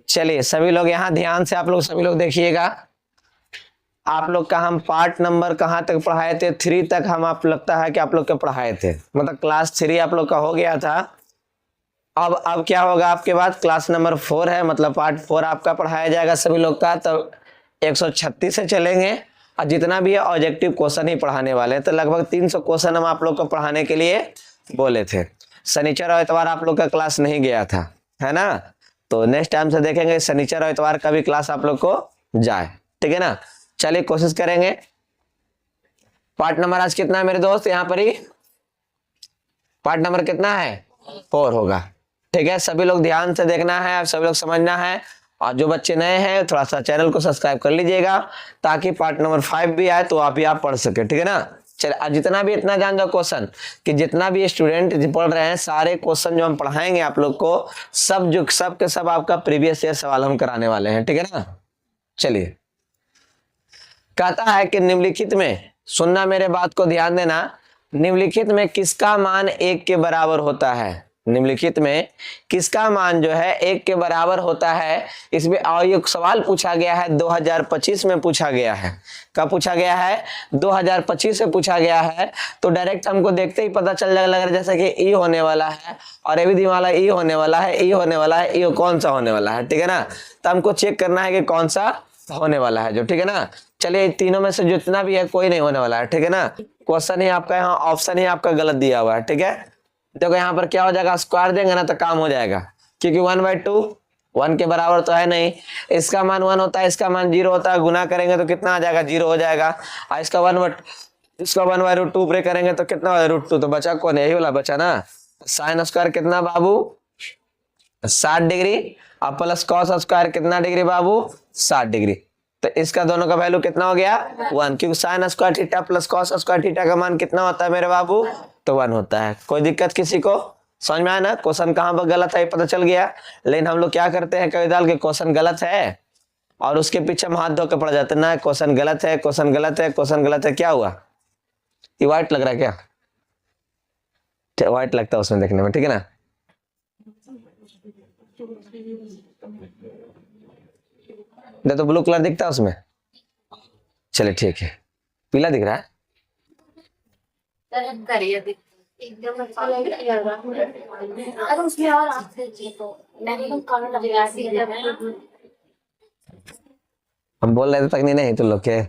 चलिए सभी लोग यहाँ ध्यान से आप लोग सभी लोग देखिएगा। आप लोग का हम पार्ट नंबर कहाँ तक पढ़ाए थे? 3 तक हम आप लगता है कि आप लोग के पढ़ाए थे, मतलब क्लास 3 आप लोग का हो गया था। अब क्या होगा आपके बाद? क्लास नंबर 4 है, मतलब पार्ट 4 आपका पढ़ाया जाएगा सभी लोग का। तो 136 से चलेंगे और जितना भी है ऑब्जेक्टिव क्वेश्चन ही पढ़ाने वाले हैं। तो लगभग 300 क्वेश्चन हम आप लोग को पढ़ाने के लिए बोले थे। शनिचर और इतवार आप लोग का क्लास नहीं गया था, है ना? तो नेक्स्ट टाइम से देखेंगे शनिचर और इतवार का भी क्लास आप लोग को जाए, ठीक है ना? चलिए कोशिश करेंगे। पार्ट नंबर आज कितना है मेरे दोस्त? यहाँ पर ही पार्ट नंबर कितना है? 4 होगा, ठीक है? सभी लोग ध्यान से देखना है, सभी लोग समझना है। और जो बच्चे नए हैं थोड़ा सा चैनल को सब्सक्राइब कर लीजिएगा ताकि पार्ट नंबर 5 भी आए तो आप पढ़ सके, ठीक है ना? चलिए जितना भी इतना जान जाओ क्वेश्चन कि जितना भी स्टूडेंट पढ़ रहे हैं सारे क्वेश्चन जो हम पढ़ाएंगे आप लोग को सब के सब आपका प्रीवियस ईयर सवाल हम कराने वाले हैं, ठीक है ना? चलिए कहता है कि निम्नलिखित में, सुनना मेरे बात को ध्यान देना, निम्नलिखित में किसका मान 1 के बराबर होता है? निम्नलिखित में किसका मान जो है 1 के बराबर होता है? इसमें एक सवाल पूछा गया है 2025 में पूछा गया है। कब पूछा गया है? 2025 से पूछा गया है। तो डायरेक्ट हमको देखते ही पता चल जाएगा, लग रहा है जैसे कि ई होने वाला है और ए भी दी वाला ई होने वाला है, ई होने वाला है, ई कौन सा होने वाला है, ठीक है ना? तो हमको चेक करना है कि कौन सा होने वाला है जो, ठीक है ना? चलिए तीनों में से जितना भी है कोई नहीं होने वाला है, ठीक है ना? क्वेश्चन ही आपका यहाँ ऑप्शन ही आपका गलत दिया हुआ है, ठीक है? देखो यहाँ पर क्या हो जाएगा, स्क्वायर देंगे ना तो काम हो जाएगा, क्योंकि 1/2 1 के बराबर तो है नहीं। इसका मान 1 होता है, इसका मान 0 होता है, गुना करेंगे तो कितना आ जाएगा? 0 हो जाएगा। और इसका 1/2 ब्रेक करेंगे तो कितना हो √2, तो बचा कौन? यही वाला बचा ना। साइन स्क्वायर कितना बाबू? 60 डिग्री। और प्लस कॉस स्क्वायर कितना डिग्री बाबू? 60 डिग्री। तो इसका दोनों का वैल्यू कितना हो गया? 1, क्योंकि sign square theta plus cos square theta का मान कितना होता है मेरे बाबू? तो 1 होता है। कोई दिक्कत किसी को? समझ में आया ना? क्वेश्चन कहाँ पर गलत है पता चल गया। लेकिन हम लोग क्या करते हैं, कभी डाल के क्वेश्चन गलत है और उसके पीछे हम हाथ धो के पड़ जाते हैं ना, क्वेश्चन गलत है, क्वेश्चन गलत है, क्वेश्चन गलत है। क्या हुआ? ये व्हाइट लग रहा है क्या? व्हाइट लगता है उसमें देखने में, ठीक है ना? तो ब्लू कलर दिखता है उसमें। चलिए ठीक है, पीला दिख रहा है। हम बोल रहे थे तक नहीं तो लोग के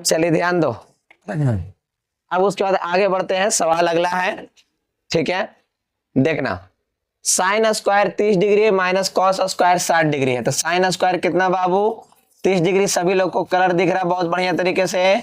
चलिए ध्यान दो। अब उसके बाद आगे बढ़ते हैं, सवाल अगला है, ठीक है? देखना, sine square 30 degree minus cos square 60 degree है। तो साइन स्क्वायर कितना बाबू? 30 डिग्री। सभी लोग को कलर दिख रहा है बहुत बढ़िया तरीके से।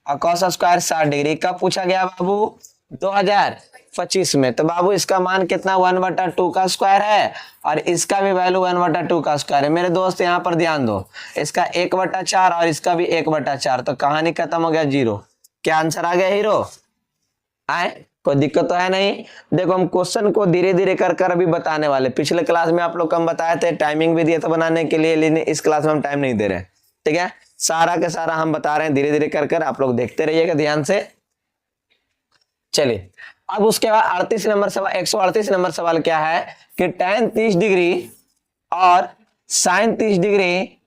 और कॉस स्क्वायर 60 डिग्री। कब पूछा गया बाबू? 2025 में। तो बाबू इसका मान कितना? 1/2 का स्क्वायर है और इसका भी वैल्यू 1/2 का स्क्वायर है। मेरे दोस्त यहाँ पर ध्यान दो, इसका 1/4 और इसका भी 1/4। तो कहानी खत्म हो गया, 0। क्या आंसर आ गया हीरो? आए कोई दिक्कत तो है नहीं। देखो हम क्वेश्चन को धीरे धीरे कर अभी बताने वाले। पिछले क्लास में आप लोग को हम बताए थे, टाइमिंग भी दिया था बनाने के लिए, लेकिन इस क्लास में हम टाइम नहीं दे रहे, ठीक है? सारा के सारा हम बता रहे हैं धीरे धीरे कर आप लोग देखते रहिएगा ध्यान से। चलिए अब उसके बाद 38 नंबर सवाल, 138 नंबर सवाल क्या है कि tan 30 डिग्री और sin 30 डिग्री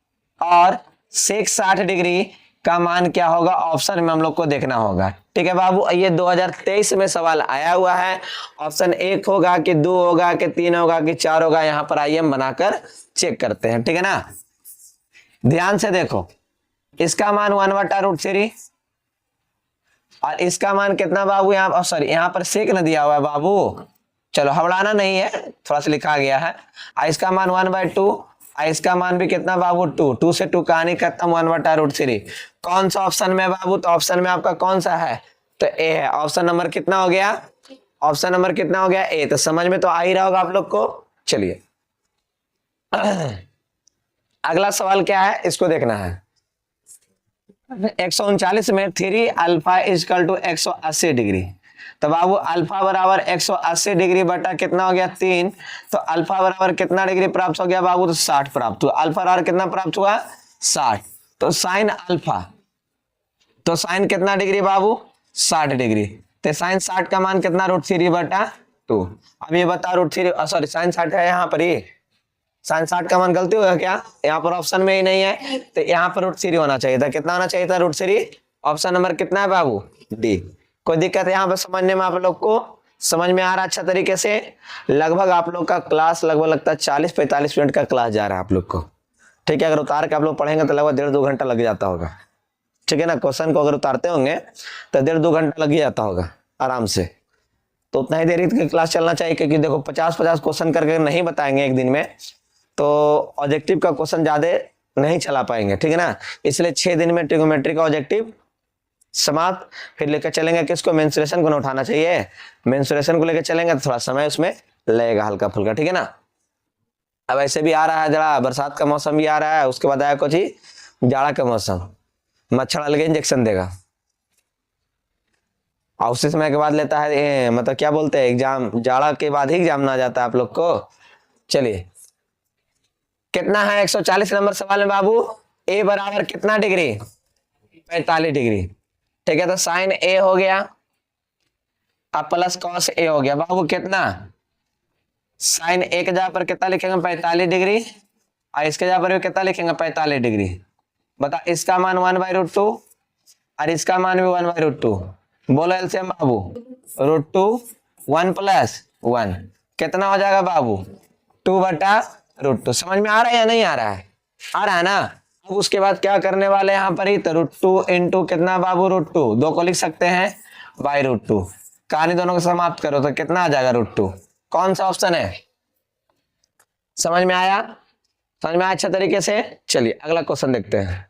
और sec 60 डिग्री का मान क्या होगा? ऑप्शन में हम लोग को देखना होगा, ठीक है बाबू? ये 2023 में सवाल आया हुआ है। ऑप्शन 1 होगा कि 2 होगा कि 3 होगा कि 4 होगा, यहाँ पर आइए हम बनाकर चेक करते हैं, ठीक है ना? ध्यान से देखो, इसका मान 1/√3 और इसका मान कितना बाबू? यहाँ सॉरी यहाँ पर सेक न दिया हुआ है बाबू, चलो हवड़ाना नहीं है, थोड़ा सा लिखा गया है। और इसका मान 1/2 और इसका मान भी कितना बाबू? 2 से 2 कहानी खत्म, 1/√3। कौन सा ऑप्शन में बाबू? तो ऑप्शन में आपका कौन सा है? तो ए है। ऑप्शन नंबर कितना हो गया? ऑप्शन नंबर कितना हो गया? ए। तो समझ में तो आ ही रहा होगा आप लोग को। चलिए अगला सवाल क्या है इसको देखना है। 139 में 3 अल्फा इजकल टू 180 डिग्री। तो बाबू अल्फा बराबर 180 डिग्री बटा कितना हो गया 3, तो अल्फा बराबर कितना डिग्री प्राप्त हो गया बाबू, तो 60 प्राप्त हुआ। अल्फा बराबर कितना प्राप्त हुआ 60, तो साइन अल्फा, तो साइन कितना डिग्री बाबू 60 डिग्री, तो साइन 60 का मान कितना √3 बटा 2। अब ये बता √3 सॉरी साइन 60 है यहाँ पर, ये साइन 60 का मान गलती होगा क्या, यहाँ पर ऑप्शन में ही नहीं है, तो यहाँ पर √3 होना चाहिए था। कितना होना चाहिए था √3, ऑप्शन नंबर कितना है बाबू डी। कोई दिक्कत है यहाँ पर समझने में, आप लोग को समझ में आ रहा है अच्छा तरीके से। लगभग आप लोग का क्लास लगभग लगता है 40-45 मिनट का क्लास जा रहा है आप लोग को, ठीक है। अगर उतार के आप लोग पढ़ेंगे तो लगभग 1.5-2 घंटा लग जाता होगा, ठीक है ना। क्वेश्चन को अगर उतारते होंगे तो 1.5-2 घंटा लग ही जाता होगा आराम से। तो उतना ही देरी की क्लास चलना चाहिए, क्योंकि देखो 50-50 क्वेश्चन करके नहीं बताएंगे एक दिन में तो ऑब्जेक्टिव का क्वेश्चन ज्यादा नहीं चला पाएंगे, ठीक है ना। इसलिए 6 दिन में ट्रिग्नोमेट्री का ऑब्जेक्टिव समाप्त। फिर लेकर चलेंगे किसको, मेंसुरेशन को ना उठाना चाहिए, मेंसुरेशन को लेकर चलेंगे तो थोड़ा समय उसमें लगेगा हल्का फुल्का, ठीक है ना। अब ऐसे भी आ रहा है जरा बरसात का मौसम भी आ रहा है, उसके बाद आया कुछ ही जाड़ा का मौसम, मच्छर अलग इंजेक्शन देगा और उसी समय के बाद लेता है मतलब क्या बोलते हैं एग्जाम, जाड़ा के बाद ही एग्जाम ना जाता है आप लोग को। चलिए कितना है 140 नंबर सवाल में बाबू, ए बराबर कितना डिग्री 45 डिग्री, ठीक है। तो साइन ए हो गया अब प्लस कॉस ए हो गया बाबू, कितना साइन ए के जगह पर कितना लिखेंगे 45 डिग्री, और इसके जगह पर भी कितना लिखेंगे 45 डिग्री। बता इसका मान 1/√2 और इसका मान भी 1/√2, बोलो एलसीएम बाबू √2 1 + 1 कितना हो जाएगा बाबू 2/√2। समझ में आ रहा है या नहीं आ रहा है, आ रहा है ना। अब उसके बाद क्या करने वाले यहाँ पर ही, तो √2 × कितना बाबू √2, 2 को लिख सकते हैं /√2, कहानी दोनों को समाप्त करो तो कितना आ जाएगा √2। कौन सा ऑप्शन है, समझ में आया, समझ में आया अच्छा तरीके से। चलिए अगला क्वेश्चन देखते हैं।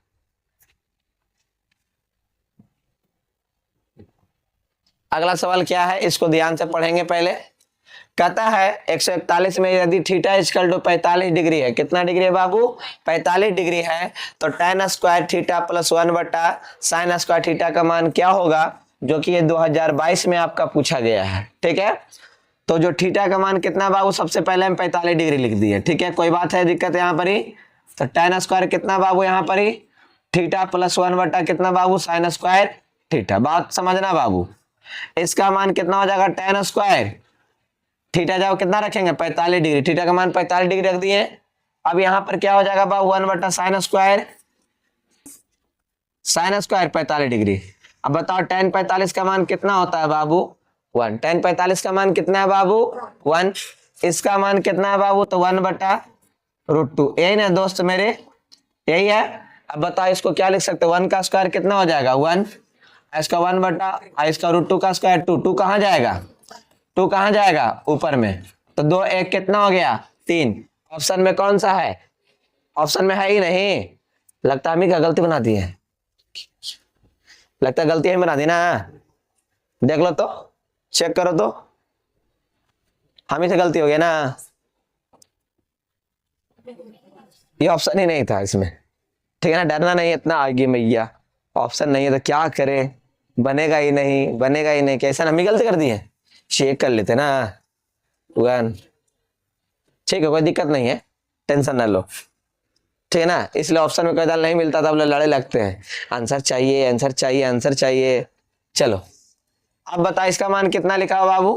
अगला सवाल क्या है, इसको ध्यान से पढ़ेंगे पहले। कहता है 141 में यदि थीटा = 45 डिग्री है, कितना डिग्री है बाबू 45 डिग्री है, तो tan square theta + 1/sin square theta का मान क्या होगा, जो कि ये 2022 में आपका पूछा गया है, ठीक है। तो जो थीटा का मान कितना बाबू, सबसे पहले हम 45 डिग्री लिख दिए, ठीक है। कोई बात है दिक्कत यहाँ पर ही, तो tan स्क्वायर कितना बाबू यहाँ पर ही थीटा + 1 कितना बाबू sin स्क्वायर थीटा। बात समझना बाबू, इसका मान कितना हो जाएगा tan स्क्वायर थीटा, जाओ कितना रखेंगे 45 डिग्री, थीटा का मान 45 डिग्री रख दिए। अब यहाँ पर क्या हो जाएगा बाबू 1/sin स्क्वायर 45 डिग्री। अब बताओ tan 45 का मान कितना होता है बाबू 1, tan 45 का मान कितना है बाबू 1, इसका मान कितना है बाबू तो 1/√2, यही ना दोस्त मेरे, यही है। अब बताओ इसको क्या लिख सकते हैं, 1 का स्क्वायर कितना हो जाएगा 1, इसका 1/, इसका √2 का स्क्वायर 2, 2 कहाँ जाएगा 2 कहाँ जाएगा ऊपर में, तो 2 1 कितना हो गया 3। ऑप्शन में कौन सा है, ऑप्शन में है ही नहीं, लगता है हम ही का गलती बना दी है, लगता है गलती है बना दी ना, देख लो तो चेक करो तो, हम ही से गलती हो गया ना, ये ऑप्शन ही नहीं था इसमें, ठीक है ना। डरना नहीं इतना, आगे मैया ऑप्शन नहीं है तो क्या करे, बनेगा ही नहीं, बनेगा ही नहीं, कैसा हम ही गलती कर दी है, चेक कर लेते ना 1, ठीक है कोई दिक्कत नहीं है, टेंशन ना लो, ठीक है ना। इसलिए ऑप्शन में कोई दाल नहीं मिलता था, अब लड़े लगते हैं, आंसर चाहिए आंसर चाहिए आंसर चाहिए। चलो अब बता इसका मान कितना लिखा हो बाबू,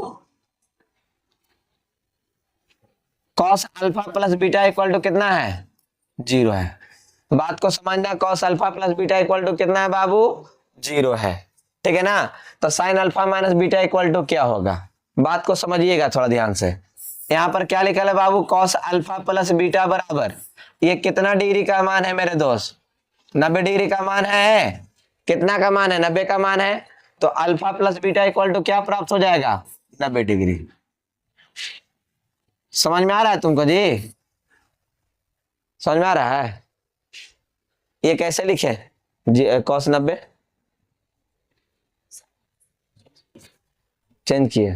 cos alpha plus beta equal to कितना है 0 है। बात को समझना, cos alpha plus beta equal to कितना है बाबू 0 है, ठीक है ना। तो sin alpha minus beta equal to क्या होगा, बात को समझिएगा थोड़ा ध्यान से। यहाँ पर क्या लिखा है बाबू cos अल्फा प्लस बीटा बराबर, ये कितना डिग्री का मान है मेरे दोस्त 90 डिग्री का मान है, कितना का मान है 90 का मान है, तो alpha plus beta equal to क्या प्राप्त हो जाएगा 90 डिग्री। समझ में आ रहा है तुमको जी, समझ में आ रहा है, ये कैसे लिखे जी cos 90 चेंज किए,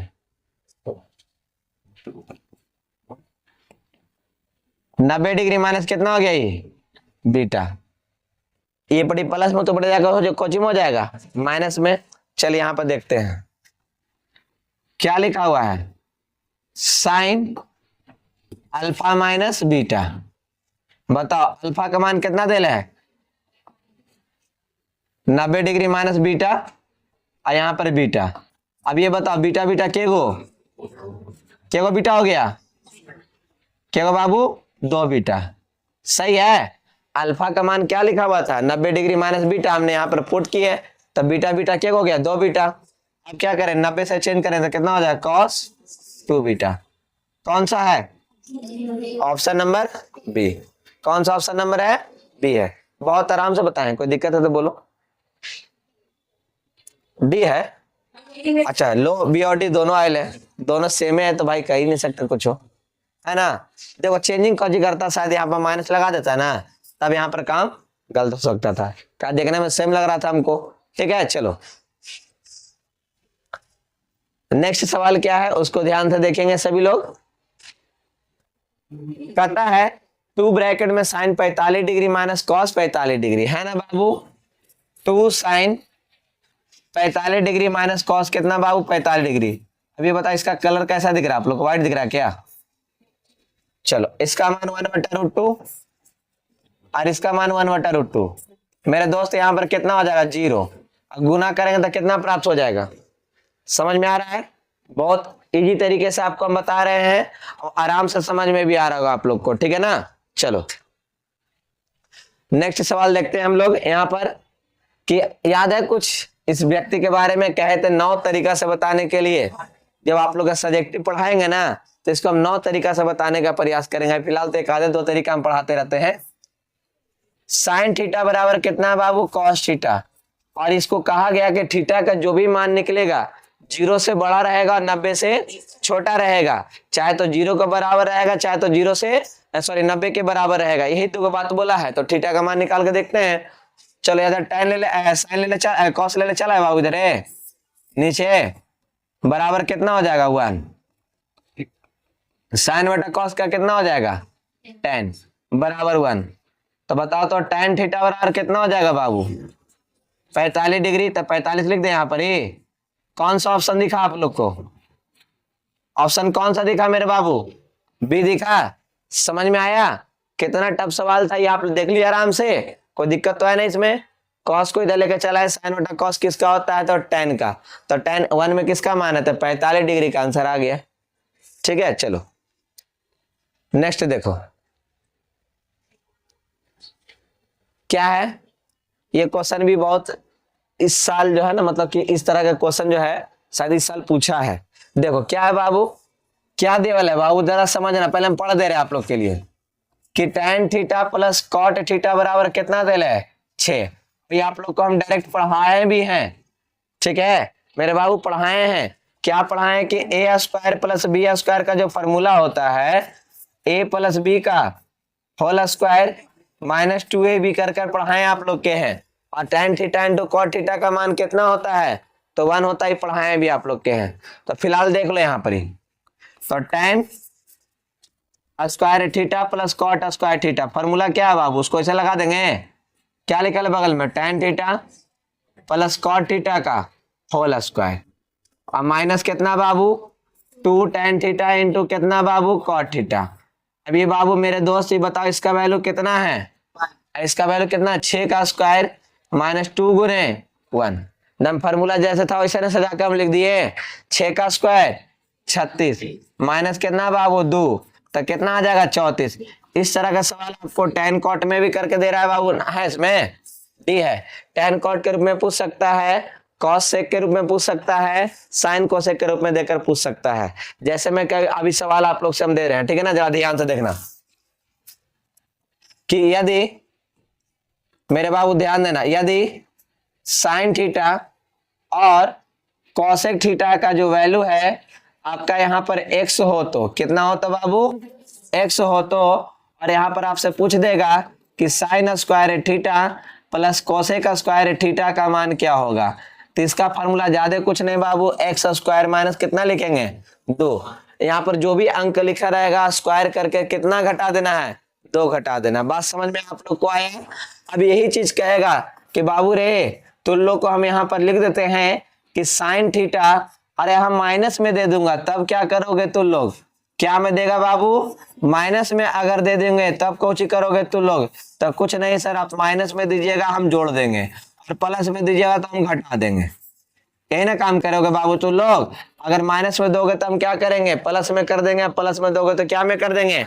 नब्बे डिग्री माइनस कितना हो गया ये बीटा, ये पड़ी प्लस में तो बढ़ जाएगा, जो कोचिंग हो जाएगा माइनस में। चलिए यहाँ पर देखते हैं, क्या लिखा हुआ है, साइन अल्फा माइनस बीटा। बताओ अल्फा का मान कितना दे रहा है, 90 डिग्री माइनस बीटा, और यहां पर बीटा। अब ये बताओ बीटा बीटा के गो बीटा हो गया, क्या गो बाबू, 2 बीटा। सही है। अल्फा का मान क्या लिखा हुआ था, 90 डिग्री माइनस बीटा, हमने यहाँ पर पुट किए, तब बीटा बीटा क्या हो गया, 2 बीटा। अब क्या करें, 90 से चेंज करें तो कितना हो जाएगा, cos 2 बीटा। कौन सा है, ऑप्शन नंबर बी। कौन सा ऑप्शन नंबर है, बी है। बहुत आराम से बताएं, कोई दिक्कत है तो बोलो। डी है। अच्छा, लो बी और डी दोनों आयल है, दोनों सेम है, तो भाई कह ही नहीं सकते कुछ हो, है ना। देखो चेंजिंग कौन जी करता, शायद यहाँ पर माइनस लगा देता है ना, तब यहाँ पर काम गलत हो सकता था। क्या देखने में सेम लग रहा था हमको, ठीक है। चलो नेक्स्ट सवाल क्या है, उसको ध्यान से देखेंगे सभी लोग। कहता है 2 ब्रैकेट में sine 45 degree minus cos 45 degree, है ना बाबू। 2 साइन 45 डिग्री माइनस कॉस कितना बाबू, 45 डिग्री। अभी बताओ इसका कलर कैसा दिख रहा है आप लोग को, व्हाइट दिख रहा है क्या। चलो इसका मान 1/√2 और इसका मान 1/√2। मेरे दोस्त यहाँ पर कितना हो जाएगा, 0। गुना करेंगे तो कितना प्राप्त हो जाएगा, समझ में आ रहा है। बहुत इजी तरीके से आपको हम बता रहे हैं और आराम से समझ में भी आ रहा होगा आप लोग को, ठीक है ना। चलो नेक्स्ट सवाल देखते हैं हम लोग यहाँ पर, कि याद है कुछ इस व्यक्ति के बारे में कहे थे 9 तरीका से बताने के लिए। जब आप लोग सब्जेक्टिव पढ़ाएंगे ना तो इसको हम 9 तरीका से बताने का प्रयास करेंगे। फिलहाल तो एक आधे 2 तरीका हम पढ़ाते रहते हैं। साइन थीटा बराबर कितना बाबू, कॉस थीटा। और इसको कहा गया कि थीटा का जो भी मान निकलेगा 0 से बड़ा रहेगा और 90 से छोटा रहेगा, चाहे तो 0 के बराबर रहेगा, चाहे तो 90 के बराबर रहेगा। यही तो बात बोला है। तो थीटा का मान निकाल के देखते हैं। चलो इधर tan ले ले, साइन ले ले, कॉस ले ले, चला है बाबू इधर नीचे, बराबर कितना हो जाएगा 1। साइन बटा कॉस का कितना हो जाएगा, tan बराबर 1। तो बताओ तो tan थीटा बराबर कितना हो जाएगा बाबू, 45 डिग्री। तो 45 लिख दे यहाँ पर ही। कौन सा ऑप्शन दिखा आप लोग को, ऑप्शन कौन सा दिखा मेरे बाबू, बी दिखा। समझ में आया, कितना टफ सवाल था ये, आप देख लिया आराम से, कोई दिक्कत तो है नहीं इसमें। कॉस को इधर लेके चला है, साइन बटा कॉस किसका होता है, तो tan का। तो tan 1 में किसका मान है, तो 45 डिग्री का आंसर आ गया, ठीक है। चलो नेक्स्ट देखो क्या है। ये क्वेश्चन भी बहुत इस साल जो है ना, मतलब कि इस तरह का क्वेश्चन जो है शायद इस साल पूछा है। देखो क्या है बाबू, क्या देवल है बाबू, जरा समझना। पहले हम पढ़ दे रहे हैं आप लोग के लिए कि tan theta plus cot theta बराबर कितना दे रहे, 6। ये आप लोग को हम डायरेक्ट पढ़ाए भी हैं, ठीक है मेरे बाबू, पढ़ाए हैं। क्या पढ़ाए कि a² प्लस b² का जो फॉर्मूला होता है, a प्लस बी का होल स्क्वायर माइनस 2ab कर पढ़ाए आप लोग के हैं। और tan theta into cot theta का मान कितना होता है, तो 1 होता है, पढ़ाए भी आप लोग के हैं। तो फिलहाल देख लो यहाँ पर ही, तो tan square theta plus cot square theta, formula क्या है बाबू, उसको ऐसे लगा देंगे। क्या लिखा है बगल में, tan theta plus cot theta का होल स्क्वायर, और माइनस कितना बाबू, 2 tan थीटा इंटू कितना बाबू, कॉट थीटा। अब ये बाबू मेरे दोस्त ये बताओ इसका वैल्यू कितना है, इसका वैल्यू कितना, 6 का स्क्वायर माइनस 2 गुने 1। एकदम फॉर्मूला जैसे था वैसे ना सजा के हम लिख दिए। 6 का स्क्वायर 36 माइनस कितना बाबू 2, तो कितना आ जाएगा 34। इस तरह का सवाल आपको tan कॉट में भी करके दे रहा है बाबू, है इसमें डी है। tan कॉट के रूप में पूछ सकता है, कॉस सेक के रूप में पूछ सकता है, साइन कोसेक के रूप में देकर पूछ सकता है। जैसे मैं अभी सवाल आप लोग से हम दे रहे हैं, ठीक है ना, जरा ध्यान से देखना कि यदि मेरे बाबू ध्यान देना, यदि साइन थीटा और कॉसेक थीटा का जो वैल्यू है आपका यहाँ पर x हो तो कितना हो तो बाबू, x हो तो, और यहाँ पर आपसे पूछ देगा कि sign square theta plus cosec square theta का मान क्या होगा। तो इसका फॉर्मूला ज्यादा कुछ नहीं बाबू, एक्स स्क्वायर माइनस कितना लिखेंगे 2। यहाँ पर जो भी अंक लिखा रहेगा स्क्वायर करके कितना घटा देना है, 2 घटा देना। बात समझ में आप लोग को आया। अब यही चीज कहेगा कि बाबू रे तुम लोग को हम यहाँ पर लिख देते हैं कि साइन थीटा अरे हम माइनस में दे दूंगा तब क्या करोगे तुम लोग? क्या में देगा बाबू? माइनस में अगर दे देंगे तब कौन करोगे तुम लोग? तब कुछ नहीं सर, आप माइनस में दीजिएगा हम जोड़ देंगे, और प्लस में दीजिएगा तो हम घटा देंगे। यही ना काम करोगे बाबू तुम लोग? अगर माइनस में दोगे तो हम क्या करेंगे? प्लस में कर देंगे, प्लस में दोगे तो क्या में कर देंगे?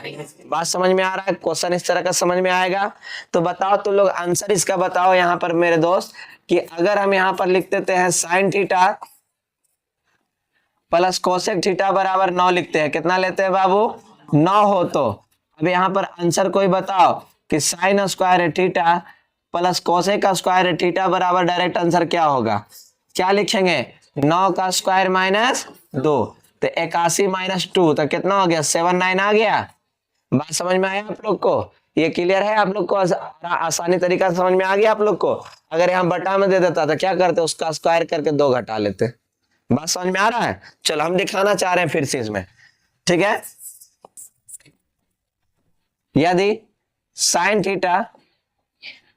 बात समझ में आ रहा है? क्वेश्चन इस तरह का समझ में आएगा। तो बताओ तुम लोग आंसर इसका बताओ यहाँ पर मेरे दोस्त, कि अगर हम यहाँ पर लिख देते हैं sine theta plus cosec theta बराबर 9 लिखते हैं, कितना लेते हैं बाबू? 9 हो। तो अब यहाँ पर आंसर कोई बताओ कि sign square theta plus cosec square theta बराबर डायरेक्ट आंसर क्या होगा? क्या लिखेंगे? 9 का स्क्वायर माइनस 2, तो 81 माइनस 2 तो कितना हो गया? 79 आ गया। बात समझ में आया आप लोग को? ये क्लियर है आप लोग को? आसानी तरीका समझ में आ गया आप लोग को? अगर यहाँ बटा में दे देता तो क्या करते? उसका स्क्वायर करके 2 घटा लेते। बात समझ में आ रहा है? चलो हम दिखाना चाह रहे हैं फिर से इसमें, ठीक है। यदि sine theta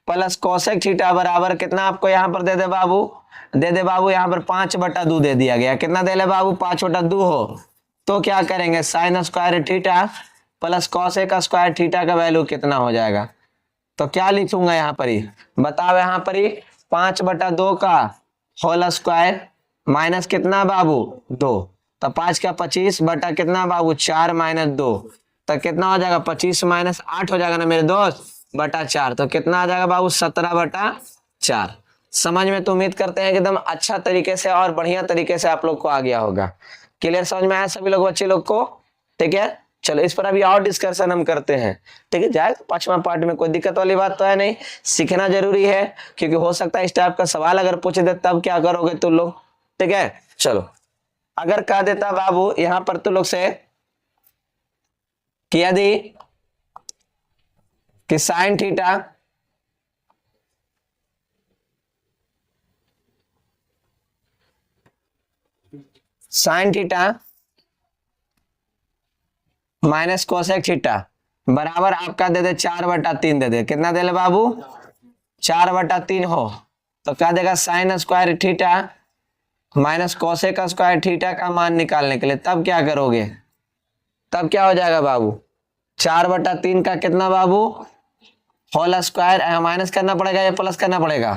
plus cosec theta बराबर कितना आपको यहाँ पर दे दे बाबू? दे दे बाबू यहाँ पर 5/2 दे दिया गया। कितना दे ले बाबू? 5/2 हो। तो क्या करेंगे? Sign square theta plus cosec square theta का वैल्यू कितना हो जाएगा? तो क्या लिखूंगा यहाँ पर ही? बताओ यहाँ पर ही 5/2 का होल स्क्वायर माइनस कितना बाबू? 2, तो 5 का 25 बटा कितना बाबू? 4 माइनस 2, तो कितना हो जाएगा? 25 माइनस 8 हो जाएगा ना मेरे दोस्त, बटा 4, तो कितना आ जाएगा बाबू? 17/4। समझ में तो उम्मीद करते हैं कि एकदम अच्छा तरीके से और बढ़िया तरीके से आप लोग को आ गया होगा। क्लियर समझ में आया सभी लोग बच्चे लोग को? ठीक है, चलो इस पर अभी और डिस्कशन हम करते हैं, ठीक है। जाए 5वां पार्ट में, कोई दिक्कत वाली बात तो है नहीं, सीखना जरूरी है, क्योंकि हो सकता है इस टाइप का सवाल अगर पूछ दे तब क्या करोगे तुम लोग, ठीक है। चलो अगर कह देता बाबू यहां पर तुम लोग से कि यदि कि sine theta minus cosec theta बराबर आपका दे दे 4/3 दे दे, कितना दे ले बाबू? 4/3 हो, तो क्या देगा? Sign square theta minus cosec square theta का मान निकालने के लिए तब क्या करोगे? तब क्या हो जाएगा बाबू? 4/3 का कितना बाबू? होल स्क्वायर माइनस करना पड़ेगा या प्लस करना पड़ेगा?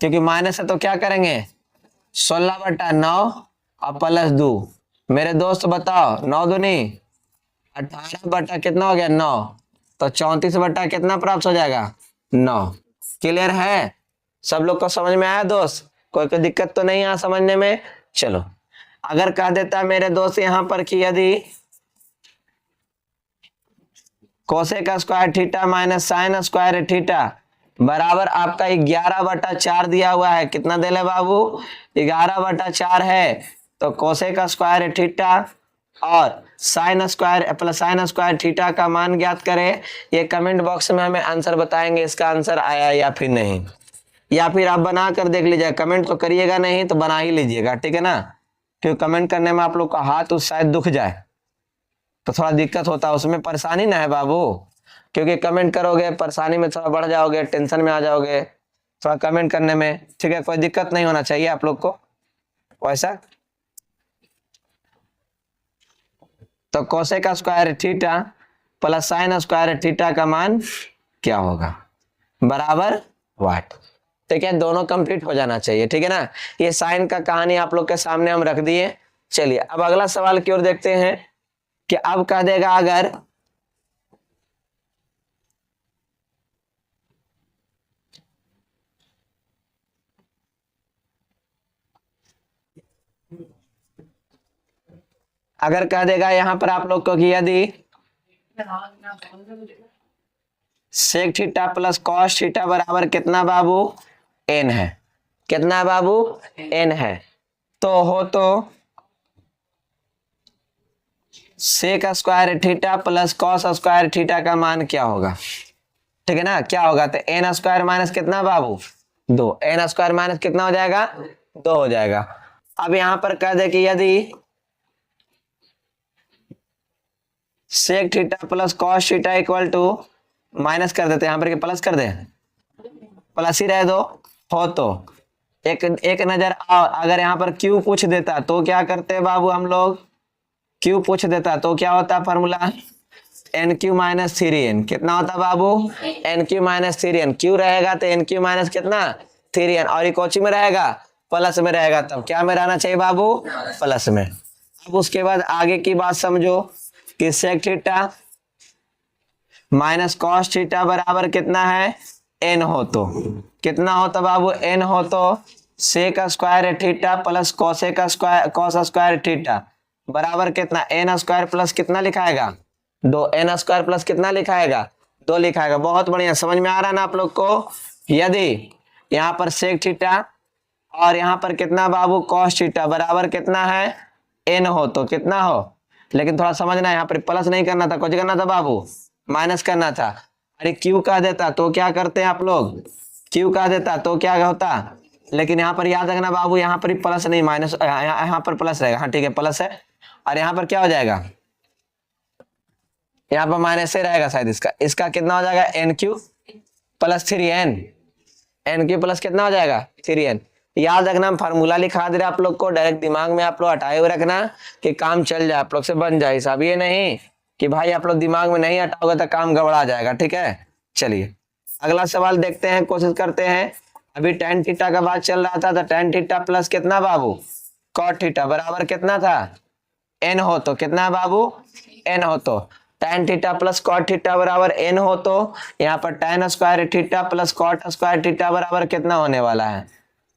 क्योंकि माइनस है तो क्या करेंगे? 16/9 और प्लस 2। मेरे दोस्त बताओ, 9 दूनी 18 बटा कितना हो गया? 9, तो 34 बटा कितना प्राप्त हो जाएगा? 9। क्लियर है? सब लोग को समझ में आया दोस्त? कोई दिक्कत तो नहीं है समझने में? चलो अगर कह देता मेरे दोस्त यहाँ पर कि यदि cosec square theta minus sign square theta बराबर आपका 11/4 दिया हुआ है, कितना दे ले बाबू? 11/4 है, तो कोसेक स्क्वायर थीटा और sine square plus sign square theta का मान ज्ञात करें। ये कमेंट बॉक्स में हमें आंसर बताएंगे इसका आंसर आया या फिर नहीं, या फिर आप बना कर देख लीजिएगा। कमेंट तो करिएगा नहीं तो बना ही लीजिएगा, ठीक है ना, क्योंकि कमेंट करने में आप लोग का हाथ उस शायद दुख जाए तो थोड़ा दिक्कत होता है, उसमें परेशानी ना है बाबू, क्योंकि कमेंट करोगे परेशानी में थोड़ा बढ़ जाओगे, टेंशन में आ जाओगे थोड़ा कमेंट करने में, ठीक है। कोई दिक्कत नहीं होना चाहिए आप लोग को वैसा। तो cosec square theta plus sign square theta का मान क्या होगा? बराबर वाट, ठीक है। दोनों कंप्लीट हो जाना चाहिए, ठीक है ना। ये साइन का कहानी आप लोग के सामने हम रख दिए। चलिए अब अगला सवाल की ओर देखते हैं कि अब कह देगा अगर कह देगा यहां पर आप लोग को कि यदि sec theta plus cos theta बराबर कितना बाबू? n है, कितना बाबू? n है। तो sec square theta plus cos square theta का मान क्या होगा? ठीक है ना, क्या होगा? तो n स्क्वायर माइनस कितना बाबू? 2। n स्क्वायर माइनस कितना हो जाएगा? 2 हो जाएगा। अब यहां पर कह दे कि यदि sec theta plus cos theta equal to minus कर देते, यहां पर प्लस कर दे, प्लस ही रह दो हो, तो एक एक नजर आओ, अगर यहाँ पर क्यू पूछ देता तो क्या करते हैं बाबू हम लोग, क्यू पूछ देता तो क्या होता formula, N Q minus three N, कितना होता बाबू, N Q minus three N, Q रहेगा तो एन क्यू माइनस कितना थ्री एन, और ये कोची में रहेगा प्लस में रहेगा, तब क्या में रहना चाहिए बाबू, प्लस में। अब उसके बाद आगे की बात समझो कि sec theta minus cos theta बराबर कितना है, एन हो तो कितना होता बाबू, एन हो तो sec square theta plus cosec square cos square theta बराबर कितना, एन स्क्वायर प्लस कितना लिखाएगा, दो, एन स्क्वायर प्लस कितना लिखाएगा, दो लिखाएगा। बहुत बढ़िया, समझ में आ रहा है ना आप लोग को। यदि यहाँ पर सेक थीटा और यहाँ पर कितना बाबू कॉस थीटा बराबर कितना है, एन हो तो कितना हो, लेकिन थोड़ा समझना है यहाँ पर प्लस नहीं करना था, कुछ करना था बाबू, माइनस करना था। अरे क्यू कह देता तो क्या करते हैं आप लोग, क्यू कह देता तो क्या होता, लेकिन यहाँ पर याद रखना बाबू, यहाँ पर प्लस नहीं माइनस, यहाँ पर प्लस रहेगा, हाँ ठीक है प्लस है, और यहाँ पर क्या हो जाएगा, यहाँ पर माइनस से रहेगा शायद, इसका कितना हो जाएगा, N Q plus three N, N Q plus कितना हो जाएगा थ्री एन। याद रखना, फार्मूला लिखा दे रहे आप लोग को, डायरेक्ट दिमाग में आप लोग हटाए हुए रखना कि काम चल जाए आप लोग से, बन जाए हिसाब, ये नहीं कि भाई आप लोग दिमाग में नहीं हटाओगे तो काम गड़बड़ा जाएगा, ठीक है। चलिए अगला सवाल देखते हैं, कोशिश करते हैं। अभी tan थीटा का बात चल रहा था, तो tan थीटा प्लस कितना बाबू, cot थीटा बराबर कितना था, n हो तो कितना बाबू, n हो तो tan theta plus cot theta बराबर n हो तो यहाँ पर tan square theta plus cot square theta बराबर कितना होने वाला है,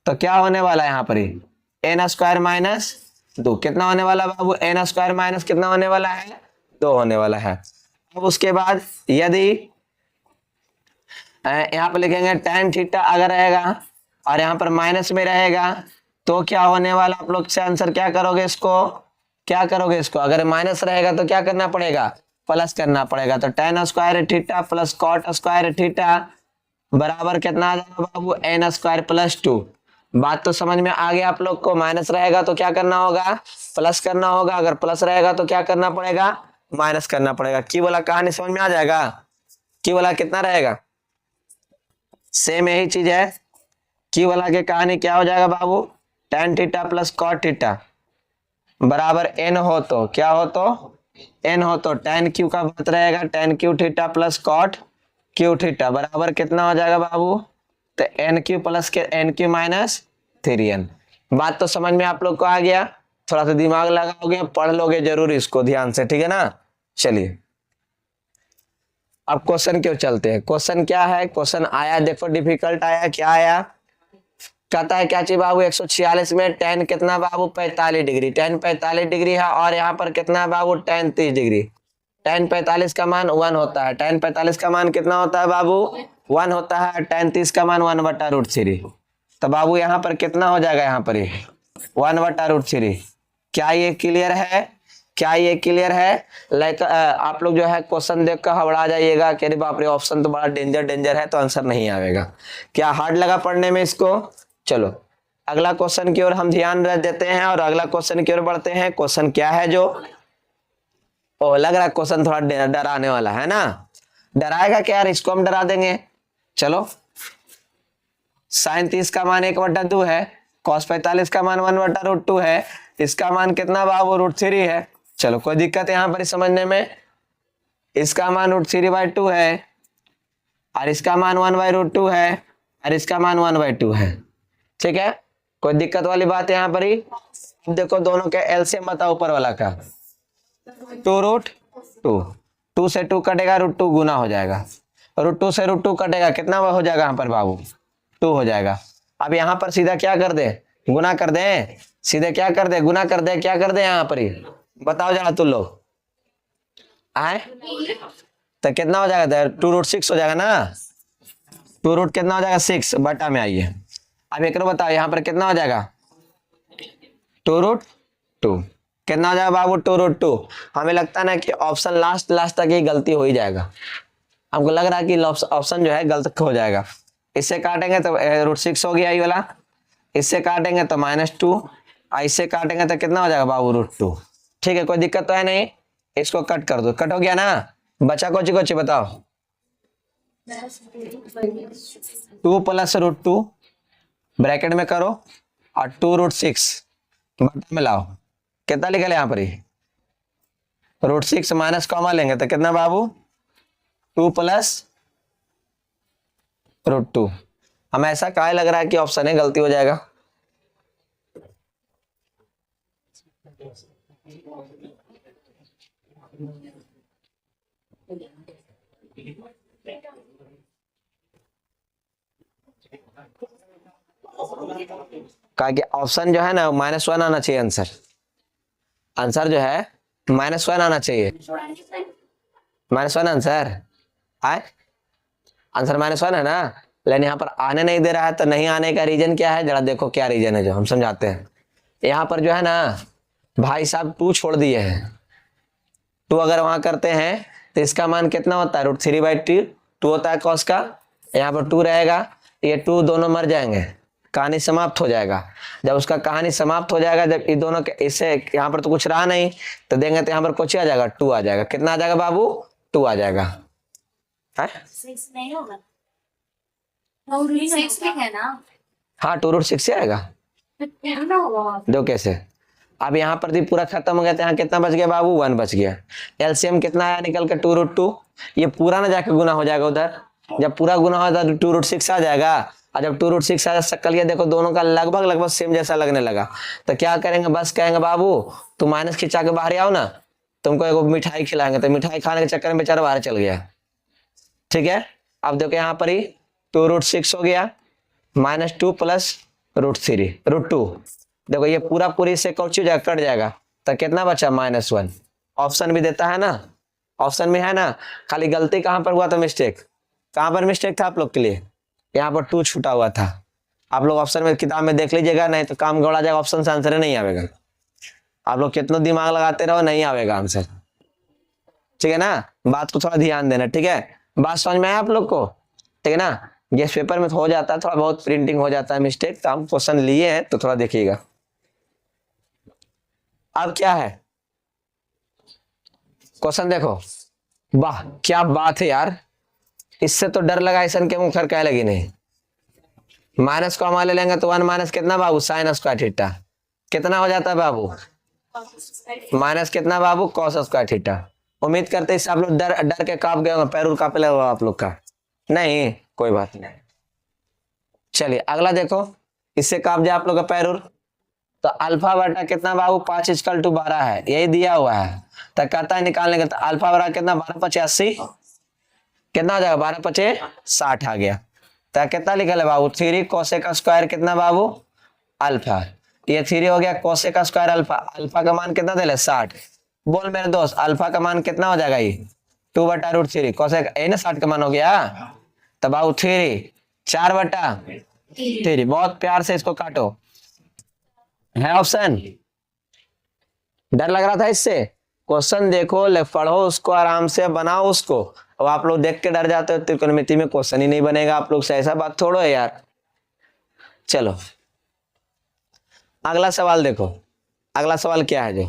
तो क्या होने वाला है यहाँ पर ही, n स्क्वायर माइनस दो, कितना होने वाला बाबू, n स्क्वायर माइनस कितना होने वाला है, दो होने वाला है। अब उसके बाद यदि यहाँ पर लिखेंगे tan थीटा अगर रहेगा और यहाँ पर माइनस में रहेगा तो क्या होने वाला, आप लोग से आंसर क्या करोगे इसको, क्या करोगे इसको, अगर माइनस रहेगा तो क्या करना पड़ेगा, प्लस करना पड़ेगा, तो tan square theta plus cot square theta बराबर कितना आ जाएगा बाबू, n स्क्वायर प्लस टू। बात तो समझ में आ गया आप लोग को, माइनस रहेगा तो क्या करना होगा, प्लस करना होगा, अगर प्लस रहेगा तो क्या करना पड़ेगा, माइनस करना पड़ेगा। की वाला कहानी समझ में आ जाएगा, की वाला कितना रहेगा, सेम यही चीज है, की वाला के कहानी क्या हो जाएगा बाबू, tan theta plus cot theta बराबर n हो तो क्या हो तो, n हो तो tan क्यू का बात रहेगा, tan Q theta plus cot Q theta बराबर कितना हो जाएगा बाबू, तो एन क्यू प्लस के N Q minus three N. बात तो समझ में आप लोग को आ गया, थोड़ा सा दिमाग लगाओगे, पढ़ लोगे जरूर इसको ध्यान से, ठीक है ना। चलिए अब क्वेश्चन क्यों चलते हैं, क्वेश्चन क्या है, क्वेश्चन आया देखो डिफिकल्ट आया, क्या आया, कहता है क्या चीज बाबू, 146 में tan कितना बाबू 45 डिग्री, tan 45 डिग्री है, और यहाँ पर कितना बाबू tan 30 डिग्री, tan 45 का मान 1 होता है, tan 45 का मान कितना होता है बाबू 1 होता है, tan 30 का मान 1/√3, तो बाबू यहाँ पर कितना हो जाएगा, यहाँ पर 1/√3। क्या ये क्लियर है, क्या ये क्लियर है, लाइक आप लोग जो है क्वेश्चन देख कर हबड़ा जाइएगा कि अरे बाप रे ऑप्शन तो बड़ा डेंजर है, तो आंसर नहीं आएगा, क्या हार्ड लगा पढ़ने में इसको। चलो अगला क्वेश्चन की ओर हम ध्यान देते हैं और अगला क्वेश्चन की ओर बढ़ते हैं। क्वेश्चन क्या है जो, ओ लग रहा है क्वेश्चन थोड़ा डराने वाला है ना, डराएगा क्या यार, इसको हम डरा देंगे। चलो sin 30 का मान 1/2 है, cos 45 का मान 1/√2 है, इसका मान कितना बाबू √3 है। चलो कोई दिक्कत है यहाँ पर समझने में, इसका मान √3/2 है और इसका मान 1/√2 है और इसका मान 1/2 है, ठीक है, कोई दिक्कत वाली बात है यहाँ पर ही। देखो दोनों के एलसीएम बताओ, ऊपर वाला का 2√2, 2 से 2 कटेगा, √2 गुना हो जाएगा, √2 से √2 कटेगा, कितना हो जाएगा यहाँ पर बाबू 2 हो जाएगा। अब यहाँ पर सीधा क्या कर दे, गुना कर दे, सीधे क्या कर दे, गुना कर दे, क्या कर दे यहाँ पर ही बताओ जरा तुम लोग आए, तो कितना हो जाएगा 2√6 हो जाएगा ना, 2 कितना हो जाएगा 6 बटा में आइए। अब एक बताओ यहाँ पर कितना हो जाएगा 2√2, कितना हो जाएगा बाबू 2√2। हमें लगता है ना कि ऑप्शन लास्ट तक ही गलती हो ही जाएगा, हमको लग रहा है कि ऑप्शन जो है गलत हो जाएगा। इससे काटेंगे तो √6 हो गया ये वाला, इससे काटेंगे तो -2, इससे काटेंगे तो कितना हो जाएगा बाबू √2, ठीक है, कोई दिक्कत तो है नहीं, इसको कट कर दो, कट हो गया ना, बचा कोची बताओ 2 + √2 ब्रैकेट में करो और 2√6 बटा में लाओ, कितना निकल यहाँ पर ही √6 माइनस कॉमा लेंगे तो कितना बाबू 2 + √2। हमें ऐसा काय लग रहा है कि ऑप्शन है गलती हो जाएगा। कहा कि ऑप्शन जो है ना -1 आना चाहिए, आंसर जो है -1 आना चाहिए। -1 आंसर आए, आंसर -1 है ना, लेकिन यहाँ पर आने नहीं दे रहा है। तो नहीं आने का रीजन क्या है, जरा देखो क्या रीजन है जो हम समझाते हैं। यहाँ पर जो है ना भाई साहब 2 छोड़ दिए हैं, 2 अगर वहां करते हैं तो इसका मान कितना होता है √3/2 होता है कॉस का। यहाँ पर 2 रहेगा, ये 2 दोनों मर जाएंगे, कहानी समाप्त हो जाएगा। जब उसका कहानी समाप्त हो जाएगा, जब इन दोनों के इससे यहाँ पर तो कुछ रहा नहीं तो देंगे तो यहाँ पर कुछ आ जाएगा 2 आ जाएगा। कितना आ जाएगा बाबू 2 आ जाएगा। है 6 नहीं होगा, 6 है ना। हाँ 2√6 से आएगा। दो कैसे, अब यहाँ पर भी पूरा खत्म हो गया तो यहाँ कितना बच गया बाबू 1 बच गया। एलसीएम कितना आया निकल कर 2√2, ये पूरा ना जाके गुना हो जाएगा उधर, जब पूरा गुना हो जाता तो 2√6 आ जाएगा। और जब 2√6 आ सकल ये देखो दोनों का लगभग सेम जैसा लगने लगा, तो क्या करेंगे बस कहेंगे बाबू तू माइनस खिंचा के बाहर आओ ना, तुमको एक मिठाई खिलाएंगे। तो मिठाई खाने के चक्कर में बेचारा बाहर चल गया। ठीक है, अब देखो यहाँ पर ही 2√6 हो गया, -2 + √2। देखो ये पूरी से कौची हो जाएगा, कट जाएगा, तो कितना बचा -1। ऑप्शन भी देता है ना, ऑप्शन में है ना। खाली गलती कहाँ पर हुआ था, मिस्टेक कहाँ पर मिस्टेक था आप लोग के लिए, यहाँ पर 2 छूटा हुआ था। आप लोग ऑप्शन में किताब में देख लीजिएगा, नहीं तो काम गौड़ा जाएगा, ऑप्शन से आंसर नहीं आवेगा। आप लोग कितना दिमाग लगाते रहो नहीं आवेगा आंसर। ठीक है ना, बात को थोड़ा ध्यान देना। ठीक है, बात समझ में आया आप लोग को। ठीक है ना, ये पेपर में हो जाता है थोड़ा बहुत प्रिंटिंग हो जाता है मिस्टेक, तो हम क्वेश्चन लिए हैं तो थोड़ा देखिएगा। अब क्या है क्वेश्चन देखो, वाह क्या बात है यार, इससे तो डर लगा ऐसा के मुख कह लगी नहीं। माइनस को हमारे ले लेंगे तो 1 माइनस कितना बाबू sin²θ, कितना हो जाता है बाबू माइनस कितना बाबू cos²θ। उम्मीद करते इससे आप लोग डर के कांप गए होंगे, पैर कांपे लगा आप लोग का, नहीं कोई बात नहीं। चलिए अगला देखो, इससे कांप जाए आप लोग का पैर। तो अल्फा बटा कितना बाबू 5 = 12 है, यही दिया हुआ है। तो कहता है निकालने का, तो अल्फा बटा कितना 12×5 = 80, कितना हो जाएगा 12×5 = 60 आ गया। तो कितना लिखा है बाबू 3 cos² कितना बाबू अल्फा, ये 3 हो गया cos² अल्फा। अल्फा का मान कितना दे 60, बोल मेरे दोस्त अल्फा का मान कितना हो जाएगा, ये 2/√3 cos ना 60 का मान हो गया। तो बाबू 3 4/3, बहुत प्यार से इसको काटो, है ऑप्शन। डर लग रहा था इससे, क्वेश्चन देखो पढ़ो उसको आराम से बनाओ उसको। अब आप लोग देख के डर जाते हो त्रिकोणमिति में क्वेश्चन ही नहीं बनेगा आप लोग से, ऐसा बात थोड़ो है यार। चलो अगला सवाल देखो, अगला सवाल क्या है जो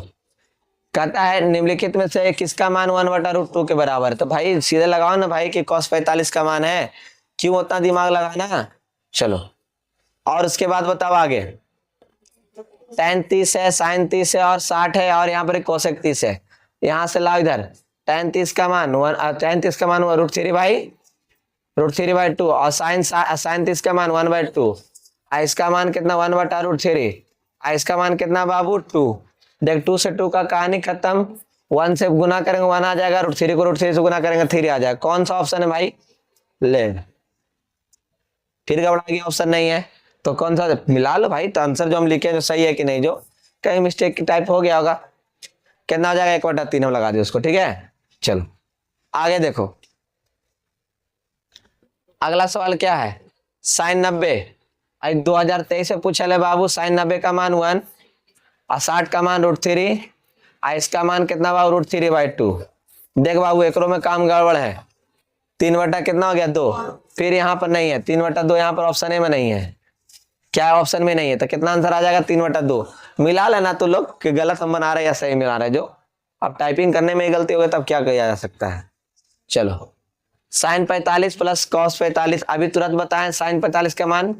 कहता है निम्नलिखित में से किसका मान 1/√2 के बराबर है। तो भाई सीधे लगाओ ना भाई कि cos 45 का मान है, क्यों उतना दिमाग लगाना। चलो और उसके बाद बताओ आगे, tan 30 है, sin 30 है और 60 है, और यहाँ पर cosec 30 है। यहाँ से लाओ इधर, tan 30 का मान √3 भाई √3/2, और sin 30 का मान 1/2, इसका मान कितना 1/√3, इसका मान कितना बाबू 2। देख 2 से 2 का कहानी खत्म, 1 से गुना करेंगे 1 आ जाएगा, √3 को √3 से गुना करेंगे 3 आ जाएगा। कौन सा ऑप्शन है भाई, ले फिर घबरा गया, ऑप्शन नहीं है तो कौन सा मिला लो भाई। तो आंसर जो हम लिखे जो सही है कि नहीं, जो कहीं मिस्टेक की टाइप हो गया होगा, कितना हो जाएगा 1/3 हम लगा दिए उसको। ठीक है, चलो आगे देखो, अगला सवाल क्या है, sin 90 2023 से पूछा ले बाबू, sin 90 का मान 1 और 60 का मान √3, इसका मान कितना बाबू √3/2। देख बाबू एकरो में काम गड़बड़ है, 3 बटा कितना हो गया 2, फिर यहाँ पर नहीं है 3/2, यहाँ पर ऑप्शन ए में नहीं है, क्या ऑप्शन में नहीं है, तो कितना आंसर आ जाएगा 3/2। मिला लेना तो लोग कि गलत हम बना रहे हैं या सही मिला रहे हैं, जो अब टाइपिंग करने में गलती हो गई तब क्या किया जा सकता है। चलो sin 45 + cos 45, अभी तुरंत बताएं sin 45 का मान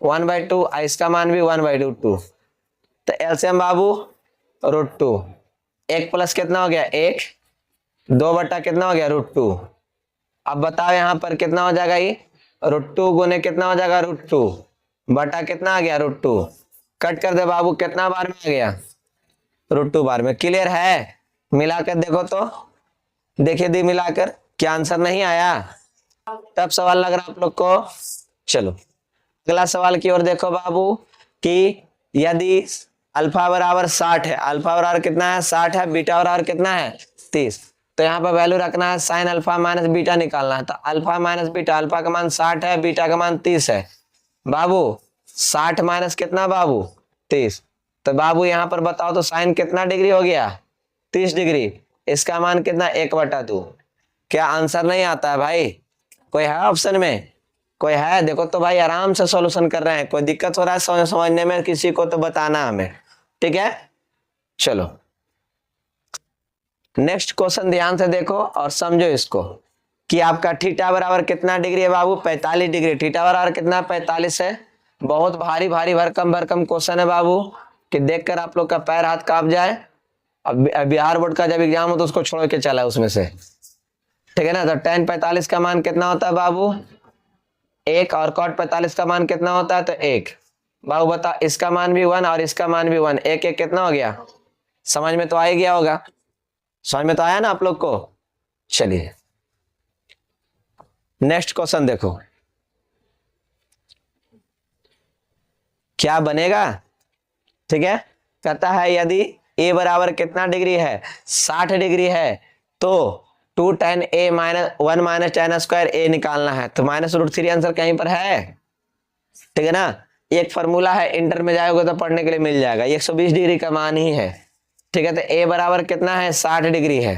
1/2, इसका मान भी 1/2। तो एलसीएम बाबू √2। 1 प्लस कितना हो गया 1, 2 बटा कितना हो गया √2। अब बताओ यहाँ पर कितना हो जाएगा, ये √2 गुने कितना हो जाएगा √2 बटा कितना आ गया √2। कट कर दे बाबू, कितना बार में आ गया √2 बार में। क्लियर है? मिलाकर देखो तो, देखिए दी मिलाकर, क्या आंसर नहीं आया? टफ सवाल लग रहा है आप लोग को? चलो अगला सवाल की ओर देखो बाबू, कि यदि अल्फा बराबर 60 है, अल्फा बराबर कितना है 60 है, बीटा बराबर कितना है 30, तो यहाँ पर वैल्यू रखना है साइन अल्फा माइनस बीटा निकालना है। तो अल्फा माइनस बीटा, अल्फा का मान 60 है, बीटा का मान 30 है बाबू। 60 माइनस कितना बाबू 30, तो बाबू यहाँ पर बताओ तो साइन कितना डिग्री हो गया 30 डिग्री। इसका मान कितना 1/2। क्या आंसर नहीं आता है भाई? कोई है ऑप्शन में? कोई है? देखो तो भाई आराम से सॉल्यूशन कर रहे हैं, कोई दिक्कत हो रहा है समझने में किसी को तो बताना हमें, ठीक है? चलो नेक्स्ट क्वेश्चन ध्यान से देखो और समझो इसको, कि आपका थीटा बराबर कितना डिग्री है बाबू 45 डिग्री। थीटा बराबर कितना 45 है। बहुत भारी भारी भरकम भरकम क्वेश्चन है बाबू, कि देखकर आप लोग का पैर हाथ कांप जाए। अब बिहार बोर्ड का जब एग्जाम हो तो उसको छोड़ के चला उसमें से, ठीक है ना? तो tan 45 का मान कितना होता है बाबू 1, और cot 45 का मान कितना होता है तो 1। बाबू बता, इसका मान भी 1 और इसका मान भी 1, 1 1 कितना हो गया? समझ में तो आ ही गया होगा, समझ में तो आया ना आप लोग को? चलिए नेक्स्ट क्वेश्चन देखो क्या बनेगा, ठीक है? कहता है यदि a बराबर कितना डिग्री है 60 डिग्री है, तो 2 tan a minus 1 minus tan square a निकालना है। तो -√3 आंसर कहीं पर है, ठीक है ना? एक फॉर्मूला है, इंटर में जाओगे तो पढ़ने के लिए मिल जाएगा, 120 डिग्री का मान ही है, ठीक है? तो a बराबर कितना है 60 डिग्री है।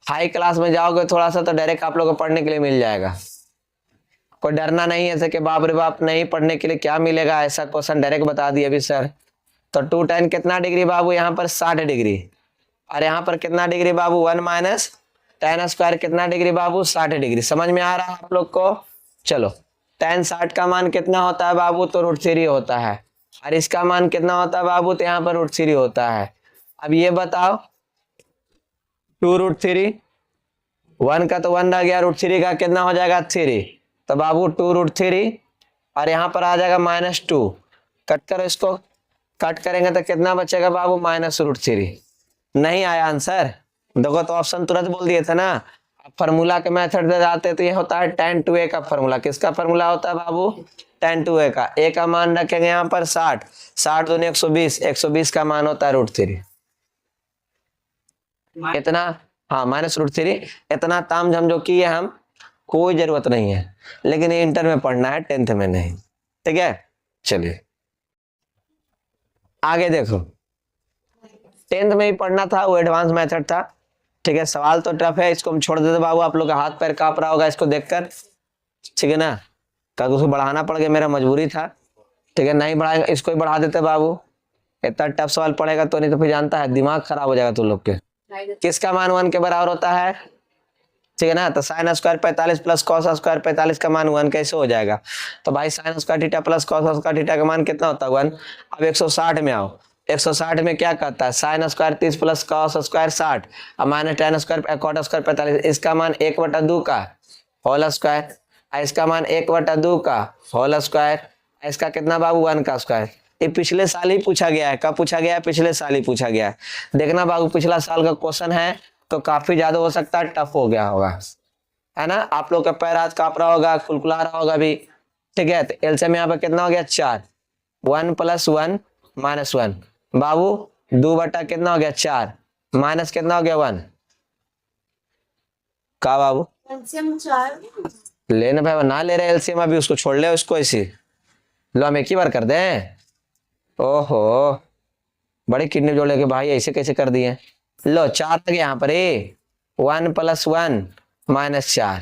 हाई क्लास में जाओगे थोड़ा सा तो डायरेक्ट आप लोग को पढ़ने के लिए मिल जाएगा, कोई डरना नहीं है ऐसे कि बाप रे बाप नहीं पढ़ने के लिए क्या मिलेगा, ऐसा क्वेश्चन डायरेक्ट बता दिया अभी सर। तो 2 tan कितना डिग्री बाबू यहाँ पर 60 डिग्री, और यहाँ पर कितना डिग्री बाबू 1 माइनस tan स्क्वायर कितना डिग्री बाबू 60 डिग्री। समझ में आ रहा है आप लोग को? चलो tan 60 का मान कितना होता है बाबू तो √3 होता है, और इसका मान कितना होता है बाबू तो यहाँ पर √3 होता है। अब ये बताओ 2√3, 1 का तो 1 रह गया, √3 का कितना हो जाएगा 3, तो बाबू 2√3, और यहाँ पर आ जाएगा -2। कट करो इसको, कट करेंगे तो कितना बचेगा बाबू -√3। नहीं आया आंसर? देखो तो ऑप्शन तुरंत बोल दिए थे ना। अब फार्मूला के मेथड दे जाते तो ये होता है tan 2a का फार्मूला। किसका फार्मूला होता है बाबू tan 2a का। a का मान रखेंगे यहाँ पर 60, 60 दूनी 120, 120 का मान होता है √3। इतना, हाँ -√3। इतना ताम झम जो किए हम, कोई जरूरत नहीं है, लेकिन ये इंटर में पढ़ना है, 10th में नहीं, ठीक है? चलिए आगे देखो, 10th में ही पढ़ना था, वो एडवांस मेथड था, ठीक है? सवाल तो टफ है, इसको हम छोड़ देते बाबू, आप लोग का हाथ पैर कांप रहा होगा इसको देखकर, ठीक है ना? कल उसको बढ़ाना पड़ गया, मेरा मजबूरी था, ठीक है? नहीं बढ़ाएगा इसको ही बढ़ा देते बाबू, इतना टफ सवाल पड़ेगा तो, नहीं तो फिर जानता है दिमाग खराब हो जाएगा तुम लोग के। किसका मान 1 के बराबर होता है, ठीक है ना? तो sin square 45 plus cos square 45 का मान 1 कैसे हो जाएगा? तो भाई sin square theta plus cos square theta का मान कितना होता है 1। अब 160 में आओ, 160 में क्या कहता है sin square 30 plus cos square 60, अब minus tan square cot square 45, इसका मान 1/2 का होल स्क्वायर, इसका मान 1/2 का होल स्क्वायर, इसका कितना बाबू 1 का स्क्वायर। ये पिछले साल ही पूछा गया है। कब पूछा गया है? पिछले साल ही पूछा गया है। देखना बाबू पिछला साल का क्वेश्चन है तो काफी ज्यादा हो सकता है टफ हो गया होगा, है ना? आप लोग का पैर हाथ कांप रहा होगा, कुलकुला रहा होगा भी, ठीक है? तो एलसीएम यहाँ पे कितना हो गया 4, 1 + 1 - 1 बाबू 2 बटा कितना हो गया 4 माइनस कितना हो गया 1 का बाबू एलसीएम 4 लेना भाई, ना ले रहे एलसीएम अभी, उसको छोड़ ले, उसको ऐसे लो हम एक ही बार कर दें। ओहो बड़ी किडनी जोड़े के भाई, ऐसे कैसे कर दिए? लो 4 लगे यहाँ पर, 1 + 1 - 4,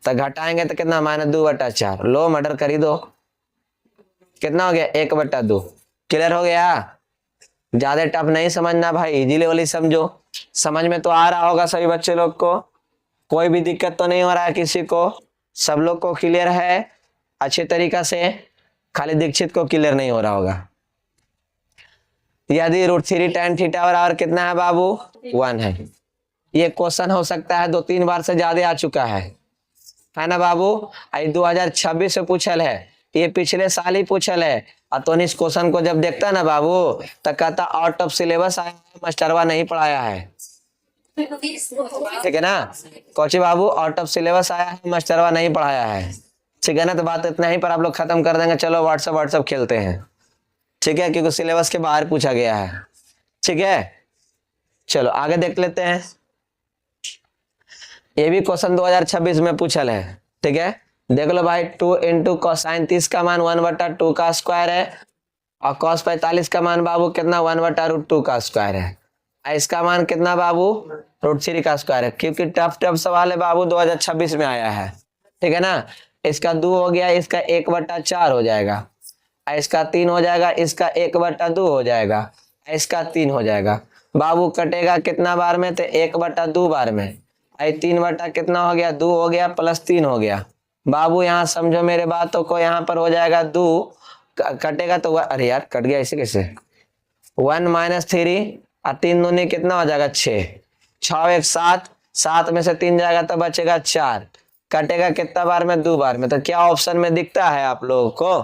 तो घटाएंगे तो कितना -2/4। लो मर्डर कर ही दो, कितना हो गया 1/2। क्लियर हो गया? ज्यादा टफ नहीं समझना भाई, इजी लेवल ही समझो। समझ में तो आ रहा होगा सभी बच्चे लोग को, कोई भी दिक्कत तो नहीं हो रहा है किसी को? सब लोग को क्लियर है अच्छे तरीका से? खाली दीक्षित को क्लियर नहीं हो रहा होगा। यदि √3 tan थीटा बराबर कितना है बाबू 1 है। ये क्वेश्चन हो सकता है 2-3 बार से ज्यादा आ चुका है ना बाबू। 2026 में पूछल है, ये पिछले साल ही पूछल है। तो इस क्वेश्चन को जब देखता ना बाबू तो कहता आउट ऑफ सिलेबस आया है, मास्टरवा नहीं पढ़ाया है। ठीक है ना कोची बाबू, आउट ऑफ सिलेबस आया है, मास्टरवा नहीं पढ़ाया है। ठीक है ना, तो बात इतना ही पर आप लोग खत्म कर देंगे। चलो व्हाट्सएप खेलते हैं। ठीक है, क्योंकि सिलेबस के बाहर पूछा गया है। ठीक है, चलो आगे देख लेते हैं। ये भी क्वेश्चन 2026 में पूछल है। ठीक है, देख लो भाई, 2 इंटू कोसाइन 30 का मान 1/2 का स्क्वायर है, और cos 45 का मान बाबू कितना 1/√2 का स्क्वायर है। इसका मान कितना बाबू √3 का स्क्वायर है, क्योंकि टफ सवाल है बाबू 2026 में आया है। ठीक है ना, इसका 2 हो गया, इसका 1/4 हो जाएगा, इसका 3 हो जाएगा, इसका 1/2 हो जाएगा, इसका 3 हो जाएगा। बाबू कटेगा कितना बार में, तो 1/2 बार में। 3 बटा कितना हो गया 2 हो गया, प्लस 3 हो गया। बाबू यहाँ समझो मेरे बातों को, यहाँ पर हो जाएगा 2 कटेगा तो अरे यार कट गया, ऐसे कैसे 1 - 3 और 3 दूनी कितना हो जाएगा 6, 6 1 7, 7 में से 3 जाएगा तो बचेगा 4, कटेगा कितना बार में 2 बार में। तो क्या ऑप्शन में दिखता है आप लोगों को,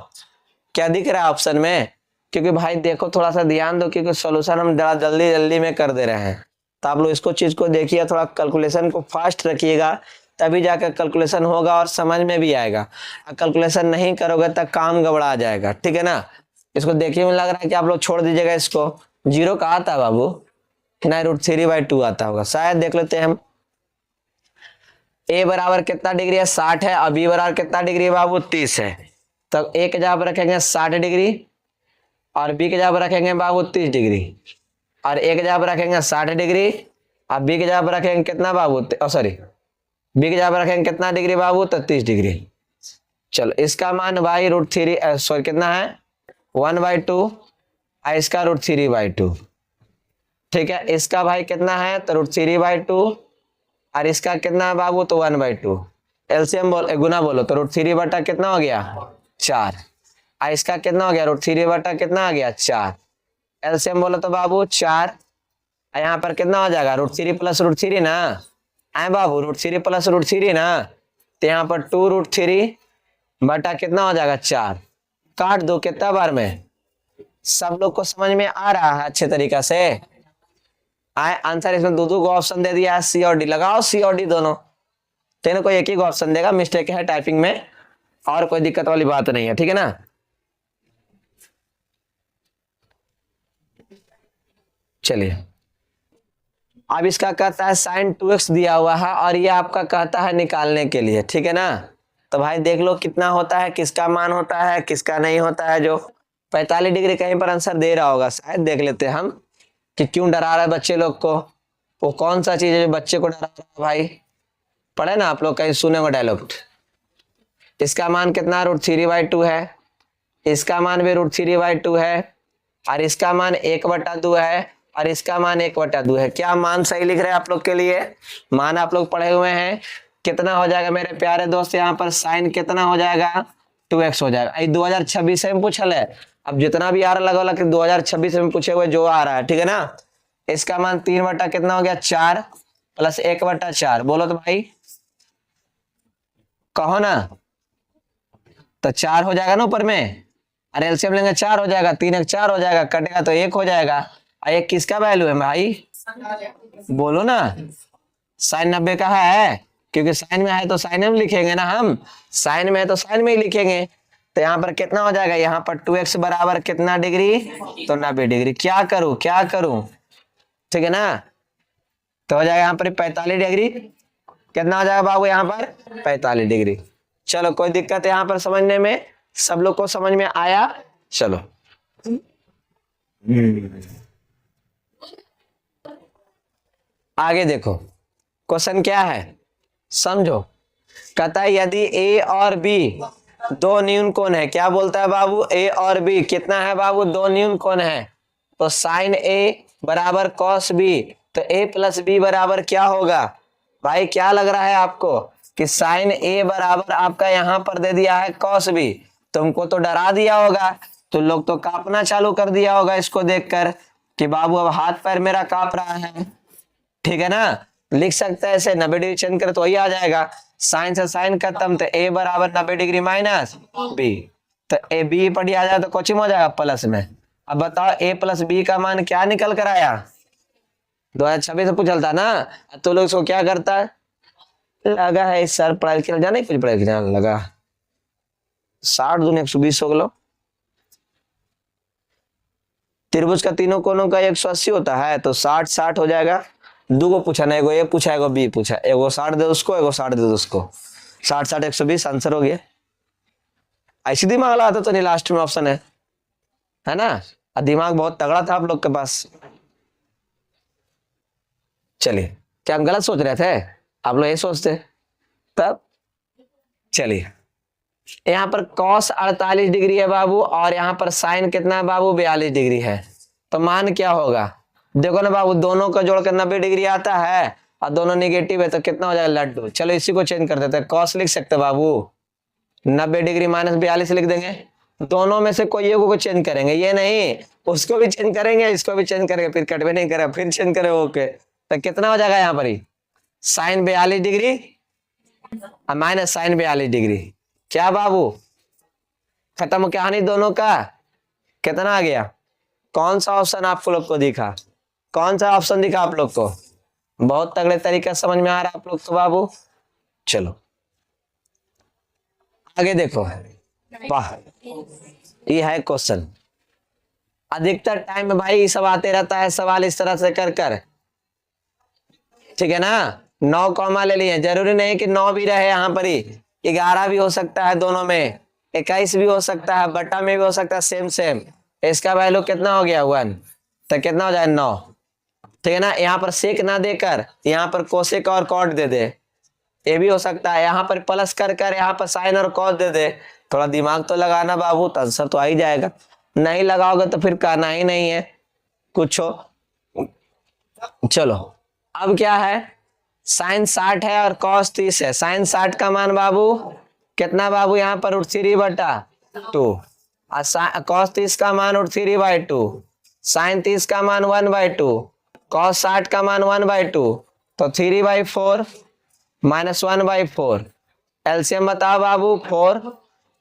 क्या दिख रहा है ऑप्शन में? क्योंकि भाई देखो थोड़ा सा ध्यान दो, क्योंकि सॉल्यूशन हम जरा जल्दी में कर दे रहे हैं। तो आप लोग इसको चीज को देखिए, थोड़ा कैलकुलेशन को फास्ट रखिएगा, तभी जाकर कैलकुलेशन होगा और समझ में भी आएगा। कैलकुलेशन नहीं करोगे तो काम गड़बड़ा जाएगा। ठीक है ना, इसको देखिए में लग रहा है कि आप लोग छोड़ दीजिएगा इसको। 0 का आता है बाबू, ना √3/2 आता होगा शायद। देख लेते हैं हम। a बराबर कितना डिग्री है 60 है, और b बराबर कितना डिग्री है बाबू 30 है। तो a के जगह पर रखेंगे 60 डिग्री, और b के जगह पर रखेंगे बाबू 30 डिग्री, और a के जगह पर रखेंगे 60 डिग्री, और b के जगह पर रखेंगे कितना बाबू सॉरी b के जगह पर रखेंगे कितना डिग्री बाबू तो 30 डिग्री। चलो इसका मान भाई √3 सॉरी कितना है 1/2, और इसका √3/2। ठीक है, इसका भाई कितना है तो √3/2, और इसका कितना है बाबू तो 1/2। एलसीएम गुना बोलो तो √3 बटा कितना हो गया 4, और इसका कितना हो गया √3 बटा कितना आ गया 4। एलसीएम बोलो तो बाबू 4, यहाँ पर कितना हो जाएगा √3 + √3 ना, आए बाबू √3 + √3 ना, तो यहाँ पर 2√3 बटा कितना हो जाएगा 4। काट दो कितना बार में, सब लोग को समझ में आ रहा है अच्छे तरीका से? आए आंसर इसमें दो को ऑप्शन दे दिया है, सी और डी। लगाओ सी और डी दोनों, तेरे को एक ही ऑप्शन देगा, मिस्टेक है टाइपिंग में, और कोई दिक्कत वाली बात नहीं है। ठीक है ना, चलिए अब इसका कहता है sin 2x दिया हुआ है, और ये आपका कहता है निकालने के लिए। ठीक है ना, तो भाई देख लो कितना होता है, किसका मान होता है किसका नहीं होता है। जो 45 डिग्री कहीं पर आंसर दे रहा होगा शायद, देख लेते हैं हम कि क्यों डरा रहा है बच्चे लोग को। वो कौन सा चीज है जो बच्चे को डरा रहा है भाई, पढ़े ना आप लोग, कहीं सुने होगा डायलॉग। इसका मान कितना √3/2 है, इसका मान भी √3/2 है, और इसका मान 1/2 है, और इसका मान 1/2 है। क्या मान सही लिख रहे हैं आप लोग के लिए? मान आप लोग पढ़े हुए हैं। कितना हो जाएगा मेरे प्यारे दोस्त, यहाँ पर साइन कितना हो जाएगा 2x हो जाएगा। 2026 में पूछल है, अब जितना भी आ रहा लगा कि 2026 में पूछे हुए जो आ रहा है। ठीक है ना, इसका मान 3 बटा कितना हो गया 4 + 1/4। बोलो तो भाई, कहो ना, तो 4 हो जाएगा ना ऊपर में, अरे एलसीएम लेंगे 4 हो जाएगा, 3 1 4 हो जाएगा, कटेगा तो 1 हो जाएगा। और 1 किसका वैल्यू है भाई, बोलो ना, sin 90 का है, क्योंकि साइन में है तो साइन में लिखेंगे ना, हम साइन में है तो साइन में ही लिखेंगे। तो यहाँ पर कितना हो जाएगा, यहाँ पर 2x बराबर कितना डिग्री तो 90 डिग्री। क्या करूं क्या करूं, ठीक है ना, तो हो जाएगा यहाँ पर 45 डिग्री। कितना हो जाएगा बाबू यहाँ पर 45 डिग्री। चलो कोई दिक्कत है यहाँ पर समझने में, सब लोग को समझ में आया? चलो आगे देखो, क्वेश्चन क्या है समझो। कहता है यदि a और b दो न्यून कोण है, क्या बोलता है बाबू, a और b कितना है बाबू, दो न्यून कोण है, तो sin a बराबर cos b, तो a + b बराबर क्या होगा भाई, क्या लग रहा है आपको कि sin a बराबर आपका यहाँ पर दे दिया है cos b, तुमको तो डरा दिया होगा, तो लोग तो कांपना चालू कर दिया होगा इसको देखकर कि बाबू अब हाथ पैर मेरा कांप रहा है। ठीक है ना, लिख सकते हैं ऐसे 90 डिग्री चेंज कर तो वही आ जाएगा, साइन से साइन खत्म, तो a बराबर 90 डिग्री माइनस बी, तो ए बी पर आ जाए तो कोचिंग हो जाएगा प्लस में। अब बताओ a प्लस बी का मान क्या निकल कर आया, 2026 से पूछल था ना। तो लोग इसको क्या करता है, लगा है सर पढ़ाई के जाने फिर पढ़ाई के लगा 60 दूनी 120 हो गया। त्रिभुज का तीनों कोनों का 180 होता है, तो 60 60 हो जाएगा। दो को पूछा ना, एगो ए पूछा एगो बी पूछा, एगो 60 दे उसको एगो 60 दे उसको, 60 60 120 आंसर हो गया। ऐसी दिमाग लगाता तो नहीं, लास्ट में ऑप्शन है ना। दिमाग बहुत तगड़ा था आप लोग के पास। चलिए, क्या हम गलत सोच रहे थे, आप लोग ये सोचते तब। चलिए, यहाँ पर cos 48 डिग्री है बाबू, और यहाँ पर साइन कितना है बाबू 42 डिग्री है, तो मान क्या होगा, देखो ना बाबू, दोनों का जोड़कर 90 डिग्री आता है और दोनों नेगेटिव है, तो कितना हो जाएगा लड्डू। चलो इसी को चेंज कर देते हैं, cos लिख सकते हैं बाबू, 90 डिग्री माइनस 42 लिख देंगे। दोनों में से कोई एक को चेंज करेंगे, ये नहीं उसको भी चेंज करेंगे, इसको भी चेंज करेंगे, फिर कट भी नहीं करेगा, फिर चेंज करेंगे। ओके, तो कितना हो जाएगा यहाँ पर ही, sine 42 degree minus sine 42 degree, क्या बाबू खत्म कहानी दोनों का। कितना आ गया, कौन सा ऑप्शन आप लोग को दिखा, कौन सा ऑप्शन दिखा आप लोग को, बहुत तगड़े तरीके समझ में आ रहा है आप लोग को बाबू। चलो आगे देखो, वाह ये है क्वेश्चन। अधिकतर टाइम में भाई सब आते रहता है सवाल इस तरह से कर कर, ठीक है ना। 9 कॉमा ले लिए, जरूरी नहीं कि 9 भी रहे, यहाँ पर ही 11 भी हो सकता है, दोनों में 21 भी हो सकता है, बटा में भी हो सकता है, सेम सेम। इसका वैल्यू कितना हो गया 1, तो कितना हो जाए 9, ठीक है ना। यहाँ पर सेक ना देकर यहाँ पर कोसेक और कॉट दे दे, ये भी हो सकता है। यहाँ पर प्लस कर कर यहाँ पर साइन और कॉस दे दे, थोड़ा दिमाग तो लगाना बाबू, तो आंसर तो आ ही जाएगा। नहीं लगाओगे तो फिर कहना ही नहीं है कुछ हो। चलो अब क्या है, साइन 60 है और कॉस 30 है। साइन 60 का मान बाबू कितना बाबू, यहाँ पर √3/2, और कॉस 30 का मान √3/2, साइन 30 का मान 1/2, कॉस 60 का मान 1/2, तो 3/4 माइनस 1/4। एलसीएम बताओ बाबू 4,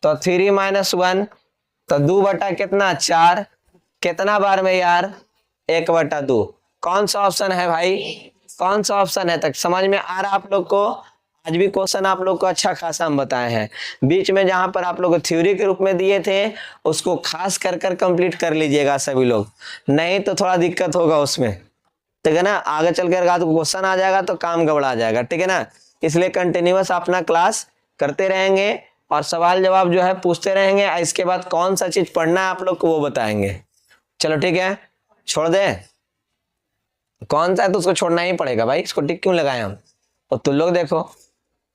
तो 3 माइनस 1, तो 2 बटा कितना 4, कितना बार में यार 1/2। कौन सा ऑप्शन है भाई, कौन सा ऑप्शन है, तक समझ में आ रहा आप लोग को। आज भी क्वेश्चन आप लोग को अच्छा खासा हम बताए हैं, बीच में जहां पर आप लोग थ्योरी के रूप में दिए थे उसको खास कर कर कंप्लीट कर लीजिएगा सभी लोग, नहीं तो थोड़ा दिक्कत होगा उसमें, ठीक है ना। आगे चल कर क्वेश्चन आ जाएगा तो काम गड़बड़ा जाएगा, ठीक है ना। इसलिए कंटिन्यूअस अपना क्लास करते रहेंगे और सवाल जवाब जो है पूछते रहेंगे। इसके बाद कौन सा चीज पढ़ना है आप लोग को वो बताएंगे। चलो ठीक है, छोड़ दे, कौन सा है तो उसको छोड़ना ही पड़ेगा भाई, इसको टिक क्यों लगाए हम। और तुम लोग देखो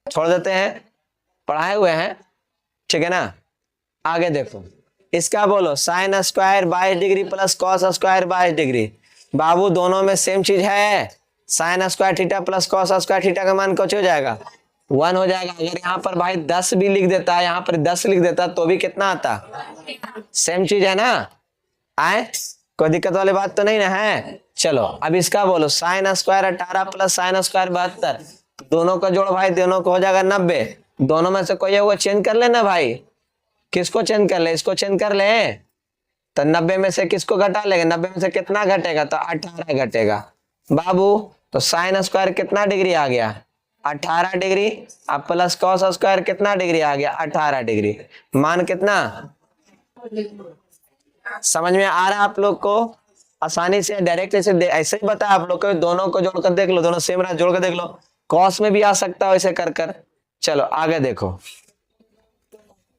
छोड़ देते हैं, पढ़ाए हुए हैं, ठीक है ना। आगे देखो, इसका बोलो sine square 22 degree plus cos square 22 degree. बाबू दोनों में सेम चीज है, sine square theta plus cos square theta का मान कुछ हो जाएगा 1 हो जाएगा। अगर यहाँ पर भाई 10 भी लिख देता, यहाँ पर 10 लिख देता तो भी कितना आता, सेम चीज है ना। आए कोई दिक्कत वाली बात तो नहीं ना है। चलो अब इसका बोलो sine square 18 plus sine square 72, दोनों का जोड़ भाई दोनों को हो जाएगा 90। दोनों में से कोई होगा चेंज कर लेना भाई, किसको चेंज कर ले, इसको चेंज कर ले, तो 90 में से किसको घटा लेंगे, 90 में से कितना घटेगा, तो 18 घटेगा बाबू। तो साइन स्क्वायर कितना डिग्री आ गया 18 डिग्री, अब प्लस कॉस स्क्वायर कितना डिग्री आ गया 18 डिग्री, मान कितना, समझ में आ रहा है आप लोग को। आसानी से डायरेक्ट ऐसे ही बता आप लोग को, दोनों को जोड़कर देख लो, दोनों सेम रहा जोड़कर देख लो, कॉस में भी आ सकता है ऐसे कर कर। चलो आगे देखो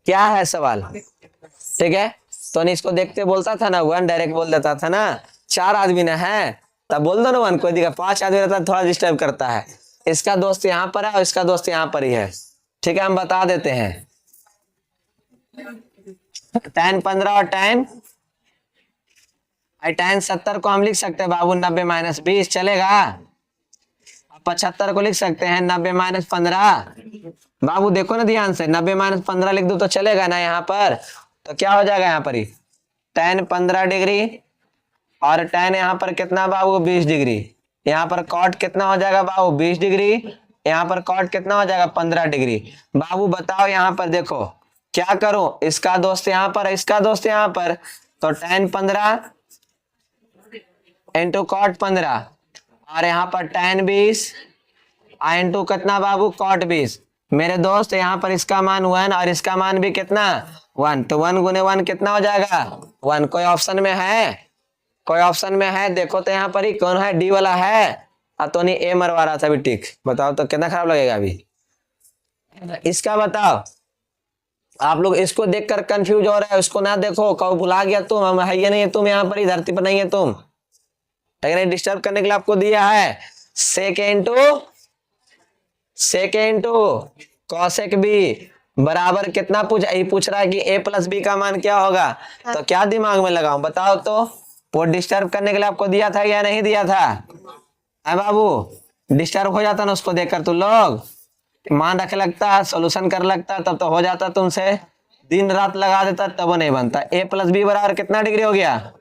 क्या है सवाल, ठीक है। तो इसको देखते बोलता था ना 1, डायरेक्ट बोल देता था ना। 4 आदमी ना है तब बोल दो ना 1, कोई दिक्कत। 5 आदमी रहता है थोड़ा डिस्टर्ब करता है। इसका दोस्त यहाँ पर है और इसका दोस्त यहाँ पर ही है, ठीक है। हम बता देते हैं tan 15 और tan 70 को हम लिख सकते हैं बाबू 90 माइनस 20 चलेगा। 75 को लिख सकते हैं 90 माइनस 15। बाबू देखो ना ध्यान से, 90 माइनस 15 लिख दो तो चलेगा ना यहाँ पर। तो क्या हो जाएगा यहाँ पर ही tan 15 डिग्री और tan यहाँ पर कितना बाबू 20 डिग्री। यहाँ पर कॉट कितना हो जाएगा बाबू 20 डिग्री। यहाँ पर कॉट कितना हो जाएगा 15 डिग्री। बाबू बताओ यहाँ पर देखो क्या करूं, इसका दोस्त यहाँ पर, इसका दोस्त यहाँ पर, तो tan 15 इंटू कॉट 15 और यहाँ पर tan 20 इंटू कितना बाबू कॉट 20। मेरे दोस्त यहाँ पर इसका मान 1 और इसका मान भी कितना 1, तो 1 गुने 1 कितना हो जाएगा 1। कोई ऑप्शन में है, कोई ऑप्शन में है देखो तो यहाँ पर ही कौन है, डी वाला है। तो नहीं ए मरवा रहा था अभी, टिक। बताओ तो कितना खराब लगेगा अभी। इसका बताओ, आप लोग इसको देखकर कंफ्यूज हो रहे हैं, उसको ना देखो, कब भुला गया तुम, हम है ये नहीं है तुम, यहाँ पर ही धरती पर नहीं है तुम, लेकिन डिस्टर्ब करने के लिए आपको दिया है। सेक इंटू कॉसेक बी बराबर कितना पूछ रहा है कि a प्लस बी का मान क्या होगा। तो क्या दिमाग में लगाऊं बताओ तो, वो डिस्टर्ब करने के लिए आपको दिया था या नहीं दिया था। है बाबू, डिस्टर्ब हो जाता ना उसको देखकर, तुम लोग मान रख लगता, सोल्यूशन कर लगता, तब तो हो जाता, तुमसे दिन रात लगा देता तब नहीं बनता। a प्लस बी बराबर कितना डिग्री हो गया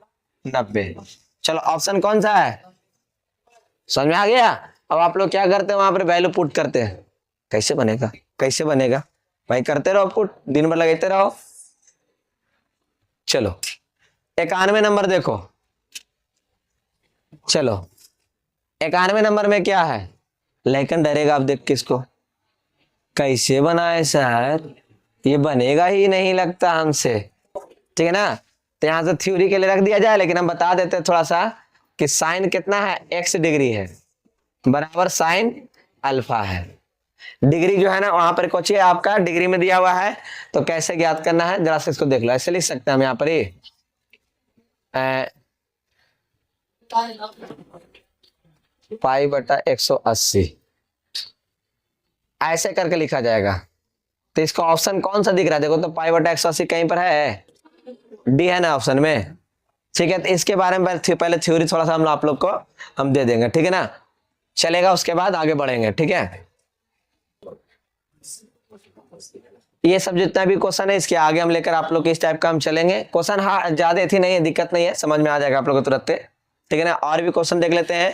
90। चलो ऑप्शन कौन सा है, समझ में आ गया। अब आप लोग क्या करते हैं, वहां पर वैल्यू पुट करते हैं। कैसे बनेगा, कैसे बनेगा भाई, करते रहो पुट, दिन भर लगाते रहो। चलो 91 नंबर देखो, चलो 91 नंबर में क्या है, लेकिन डरेगा आप देख किसको, कैसे बनाए सर, ये बनेगा ही नहीं लगता हमसे, ठीक है ना। तो यहाँ से थ्योरी के लिए रख दिया जाए, लेकिन हम बता देते हैं थोड़ा सा कि साइन कितना है x डिग्री है बराबर साइन अल्फा है। डिग्री जो है ना वहां पर कुछ आपका डिग्री में दिया हुआ है, तो कैसे ज्ञात करना है जरा से इसको देख लो। ऐसे लिख सकते हैं हम यहाँ पर ही पाई बटा 180 ऐसे करके लिखा जाएगा। तो इसका ऑप्शन कौन सा दिख रहा है, देखो तो पाई बटा 180 कहीं पर है, डी है ना ऑप्शन में, ठीक है। तो इसके बारे में पहले थ्योरी थोड़ा सा हम आप लोग को हम दे देंगे, ठीक है ना, चलेगा, उसके बाद आगे बढ़ेंगे, ठीक है। ये सब जितना भी क्वेश्चन है इसके आगे हम लेकर आप लोग इस टाइप का हम चलेंगे। क्वेश्चन हाँ ज्यादा थी नहीं है, दिक्कत नहीं है, समझ में आ जाएगा आप लोग को तुरंत, ठीक है ना। और भी क्वेश्चन देख लेते हैं,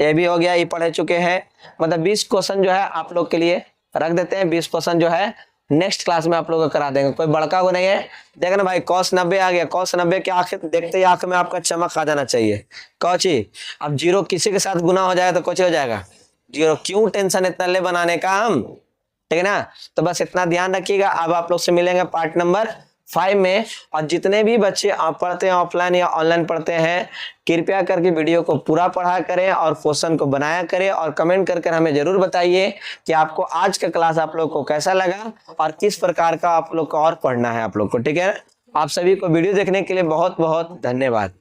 ये भी हो गया, ये पढ़ चुके हैं, मतलब 20 क्वेश्चन जो है आप लोग के लिए रख देते हैं। 20 क्वेश्चन जो है नेक्स्ट क्लास में आप लोग को करा देंगे, कोई बड़का को नहीं है। देखना भाई cos 90 आ गया, cos 90 के आंख देखते ही आंख में आपका चमक आ जाना चाहिए। कौची अब जीरो किसी के साथ गुना हो जाएगा तो कुछ हो जाएगा जीरो, क्यों टेंशन इतना ले बनाने का हम, ठीक है ना। तो बस इतना ध्यान रखिएगा। अब आप लोग से मिलेंगे पार्ट नंबर 5 में, और जितने भी बच्चे पढ़ते हैं ऑफलाइन या ऑनलाइन पढ़ते हैं, कृपया करके वीडियो को पूरा पढ़ा करें और क्वेश्चन को बनाया करें, और कमेंट करके हमें जरूर बताइए कि आपको आज का क्लास आप लोग को कैसा लगा और किस प्रकार का आप लोग को और पढ़ना है आप लोग को, ठीक है। आप सभी को वीडियो देखने के लिए बहुत बहुत धन्यवाद।